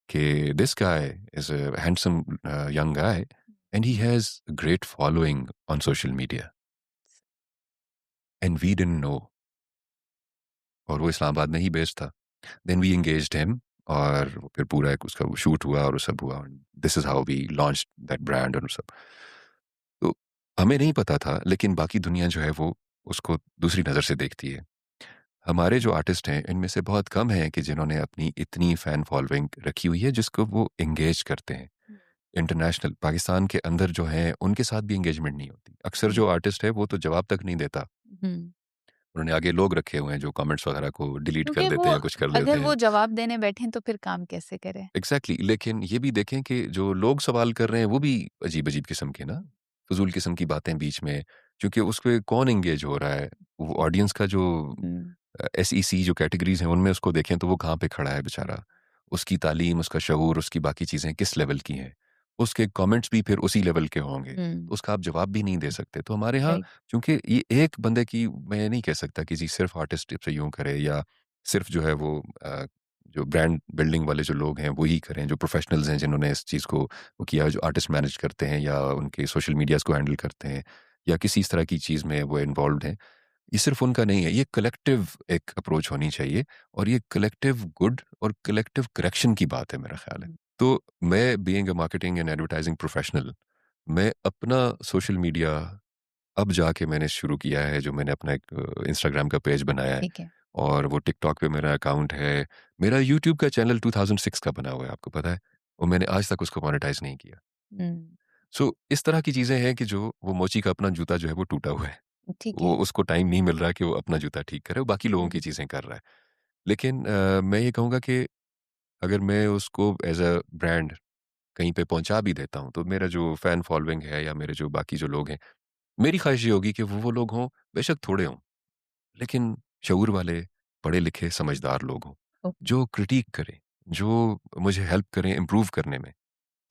कि this guy is a handsome young guy and he has a great following on social media and we didn't know और वो इस्लामाबाद में ही बेस्ड था। देन वी एंगेज्ड हिम और फिर पूरा एक उसका वो शूट हुआ और वो सब हुआ। This is how we launched that brand और सब। तो हमें नहीं पता था लेकिन बाकी दुनिया जो है वो उसको दूसरी नज़र से देखती है। हमारे जो आर्टिस्ट हैं इनमें से बहुत कम हैं कि जिन्होंने अपनी इतनी फ़ैन फॉलोइंग रखी हुई है जिसको वो एंगेज करते हैं। हुँ, इंटरनेशनल पाकिस्तान के अंदर जो हैं उनके साथ भी एंगेजमेंट नहीं होती। अक्सर हुँ, जो आर्टिस्ट है वो तो जवाब तक नहीं देता। हुँ। उन्होंने आगे लोग रखे हुए हैं जो कमेंट्स वगैरह को डिलीट कर क्योंकि वो देते हैं, कुछ कर देते अगर वो हैं। जवाब देने बैठें तो फिर काम कैसे करें? एग्ज़ैक्टली लेकिन ये भी देखें कि जो लोग सवाल कर रहे हैं वो भी अजीब-अजीब किस्म के ना, फ़ुज़ूल किस्म की बातें बीच में, क्योंकि उसपे कौन एंगेज हो रहा है? वो ऑडियंस का जो हुँ, एसईसी जो कैटेगरीज़ हैं उनमें उसको देखें तो वो कहाँ पे खड़ा है हुँ, बेचारा? उसकी तालीम, उसका शऊर, उसकी बाकी चीज़ें किस लेवल की हैं? उसके कमेंट्स भी फिर उसी लेवल के होंगे, हुँ, तो उसका आप जवाब भी नहीं दे सकते। तो हमारे यहाँ राइट। चूँकि ये एक बंदे की मैं नहीं कह सकता कि जी सिर्फ़ आर्टिस्ट से यूँ करे या सिर्फ़ जो है वो जो ब्रांड बिल्डिंग वाले जो लोग हैं वो ही करें, जो प्रोफ़ेशनल्स हैं जिन्होंने इस चीज़ को वो किया, जो आर्टिस्ट मैनेज करते हैं या उनके सोशल मीडियाज़ को हैंडल करते हैं या किसी इस तरह की चीज़ में वो इन्वॉल्व्ड हैं। ये सिर्फ़ उनका नहीं है, ये कलेक्टिव एक अप्रोच होनी चाहिए और ये कलेक्टिव गुड और कलेक्टिव करेक्शन की बात है मेरा ख़्याल है। हुँ, तो मैं being a marketing and advertising professional मैं अपना सोशल मीडिया अब जाके मैंने शुरू किया है, जो मैंने अपना एक इंस्टाग्राम का पेज बनाया है ठीक है। और वो टिकटॉक पे मेरा अकाउंट है। मेरा यूट्यूब का चैनल 2006 का बना हुआ है, आपको पता है? और मैंने आज तक उसको मोनेटाइज़ नहीं किया। हुँ, सो इस तरह की चीज़ें हैं कि जो वो मोची का अपना जूता जो है वो टूटा हुआ है। ठीक वो है। उसको टाइम नहीं मिल रहा कि वो अपना जूता ठीक करे, वो बाकी लोगों की हुँ, चीज़ें कर रहा है। लेकिन मैं ये कहूँगा कि अगर मैं उसको एज़ अ ब्रांड कहीं पे पहुँचा भी देता हूँ, तो मेरा जो फ़ैन फ़ॉलोइंग है या मेरे जो बाकी जो लोग हैं, मेरी ख़्वाहिश ये होगी कि वो लोग हों, बेशक थोड़े हों, लेकिन शऊर वाले, पढ़े-लिखे, समझदार लोग हों, ओके, जो क्रिटिक करें, जो मुझे हेल्प करें इम्प्रूव करने में।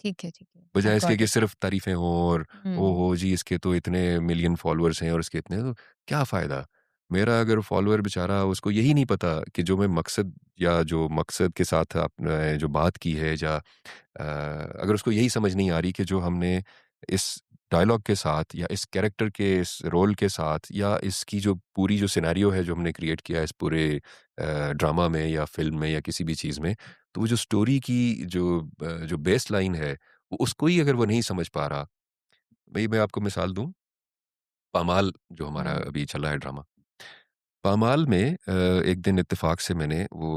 ठीक है। आई बजाय इसके गॉट कि इट। सिर्फ़ तारीफ़ें हों और हुँ, ओहो! जी इसके तो इतने मिलियन फ़ॉलोअर्स हैं और इसके इतने तो क्या फ़ायदा? मेरा अगर फ़ॉलोअर बेचारा उसको यही नहीं पता कि जो मैं मकसद या जो मकसद के साथ आपने जो बात की है या अगर उसको यही समझ नहीं आ रही कि जो हमने इस डायलॉग के साथ या इस कैरेक्टर के इस रोल के साथ या इसकी जो पूरी जो सिनेरियो है जो हमने क्रिएट किया है इस पूरे ड्रामा में या फ़िल्म में या किसी भी चीज़ में, तो वो जो स्टोरी की जो जो बेस लाइन है उसको ही अगर वो नहीं समझ पा रहा, भई मैं आपको मिसाल दूँ, पामाल जो हमारा हुँ, अभी चल रहा है ड्रामा, पामाल में एक दिन इत्तेफ़ाक से मैंने वो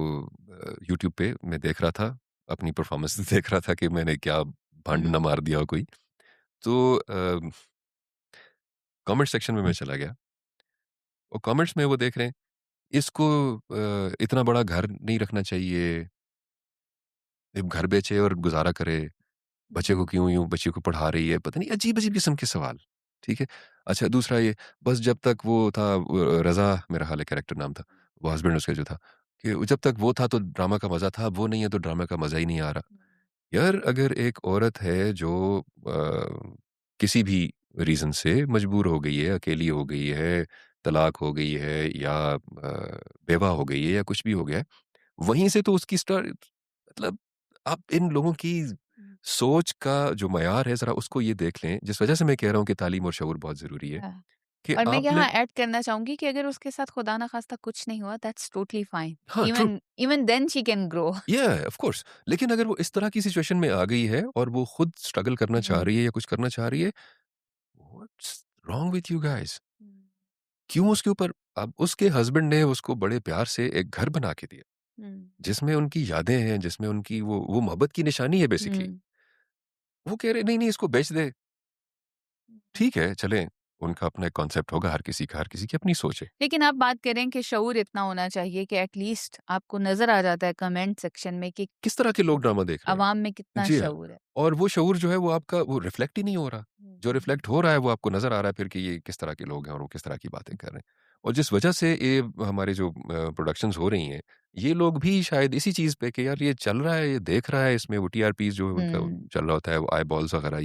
यूट्यूब पे मैं देख रहा था, अपनी परफ़ॉर्मेंस देख रहा था कि मैंने क्या भंड ना हुँ, मार दिया हो कोई। तो कमेंट सेक्शन में मैं चला गया और कमेंट्स में वो देख रहे हैं, इसको इतना बड़ा घर नहीं रखना चाहिए, ये घर बेचे और गुज़ारा करे, बच्चे को हुँ, क्यों यूँ बच्चे को पढ़ा रही है, पता नहीं अजीब-अजीब किस्म के सवाल, ठीक है? अच्छा दूसरा ये, बस जब तक वो था रज़ा मेरा ख़्याल है कैरेक्टर नाम था, वो हस्बैंड उसका जो था, कि जब तक वो था तो ड्रामा का मज़ा था, अब वो नहीं है तो ड्रामा का मज़ा ही नहीं आ रहा। यार अगर एक औरत है जो किसी भी रीज़न से मजबूर हो गई है, अकेली हो गई है, तलाक हो गई है या बेवा हो गई है या कुछ भी हो गया है, वहीं से तो उसकी मतलब आप इन लोगों की हुँ, सोच का जो मयार है ज़रा उसको ये देख लें, जिस वज़ह से मैं कह रहा हूँ कि तालीम और शऊर बहुत ज़रूरी है, हाँ। कि और मैं आपने यहाँ ऐड करना चाहूँगी कि अगर उसके साथ खुदा ना ख़ास्ता कुछ नहीं हुआ, दैट्स टोटली फाइन। हाँ, true, even even then she can grow. या ऑफ कोर्स लेकिन अगर वो इस तरह की सिचुएशन में आ गई है और वो खुद स्ट्रगल करना चाह हुँ, रही है या कुछ करना चाह रही है, what's wrong with you guys? Hmm, क्यों उसके ऊपर अब उसके हस्बैंड ने उसको बड़े प्यार से एक घर बना के दिया, हुँ, जिसमें उनकी यादें हैं, जिसमें उनकी वो मोहब्बत की निशानी है बेसिकली। हुँ, वो कह रहे नहीं-नहीं इसको बेच दे। हुँ। ठीक है, चलें, उनका अपना एक कॉन्सेप्ट होगा हर किसी की अपनी सोच है। लेकिन आप बात करें कि शऊर इतना होना चाहिए कि एट लीस्ट आपको नज़र आ जाता है कमेंट सेक्शन में कि किस तरह के लोग ड्रामा देख रहे हैं? अवाम में कितना जी हाँ, शऊर है। और वो शऊर जो है वो आपका वो रिफ्लेक्ट ही नहीं हो रहा। हुँ, जो हुँ, रिफ्लेक्ट हो रहा है वो आपको नज़र आ रहा है फिर कि ये किस तरह के लोग हैं और वो किस तरह की बातें कर रहे हैं। और जिस वजह से ये हमारे जो प्रोडक्शंस हो रही हैं, ये लोग भी शायद इसी चीज़ पे कि यार ये चल रहा है, ये देख रहा है, इसमें वो टीआरपीज़ जो है उनका हुँ, चल रहा होता है, वो आई बॉल्स वगैरह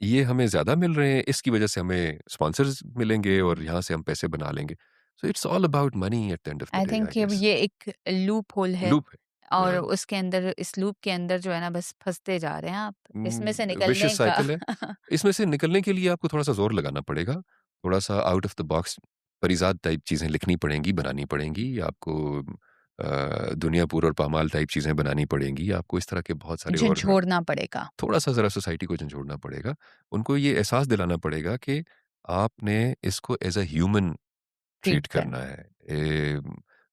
ये हमें ज़्यादा मिल रहे हैं, इसकी वजह से हमें स्पॉन्सर्स मिलेंगे और हुँ। यहाँ से हम पैसे बना लेंगे। So it's all about money at the end of the I day I think guess. ये एक लूप होल है लूप है। और या उसके अंदर इस लूप के अंदर जो है ना बस फँसते जा रहे हैं आप। इसमें से विशियस निकलने का साइकिल है। इसमें से निकलने के लिए आपको थोड़ा-सा ज़ोर लगाना पड़ेगा। थोड़ा-सा out of the box Parizaad type चीज़ें लिखनी पड़ेंगी, बनानी पड़ेंगी। आपको दुनियापुर और पामाल टाइप चीज़ें बनानी पड़ेंगी। आपको इस तरह के बहुत सारे और झंझोड़ना पड़ेगा। थोड़ा-सा ज़रा सोसाइटी को झंझोड़ना पड़ेगा। उनको ये एहसास दिलाना पड़ेगा कि आपने इसको as a human treat treat करना करना। है।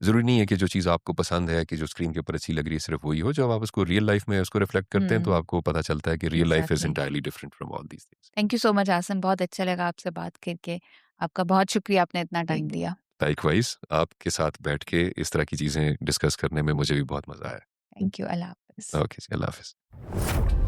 ज़रूरी नहीं है कि जो चीज़ आपको पसंद है, कि जो स्क्रीन के ऊपर अच्छी लग रही है, सिर्फ़ वही हो। जब आप उसको रियल लाइफ़ में उसको रिफ्लेक्ट करते हैं, तो हुँ, आपको पता चलता है कि real life is exactly. Entirely different from all these things. Thank you so much Asim, बहुत अच्छा लगा आपसे बात करके। आपका बहुत शुक्रिया आपने इतना टाइम दिया। लाइकवाइज़ आपके साथ बैठ के इस तरह की चीज़ें डिस्कस करने में मुझे भी बहुत मज़ा आया। थैंक यू, अल्लाह हाफ़िज़। ओके जी, अल्लाह हाफ़िज़।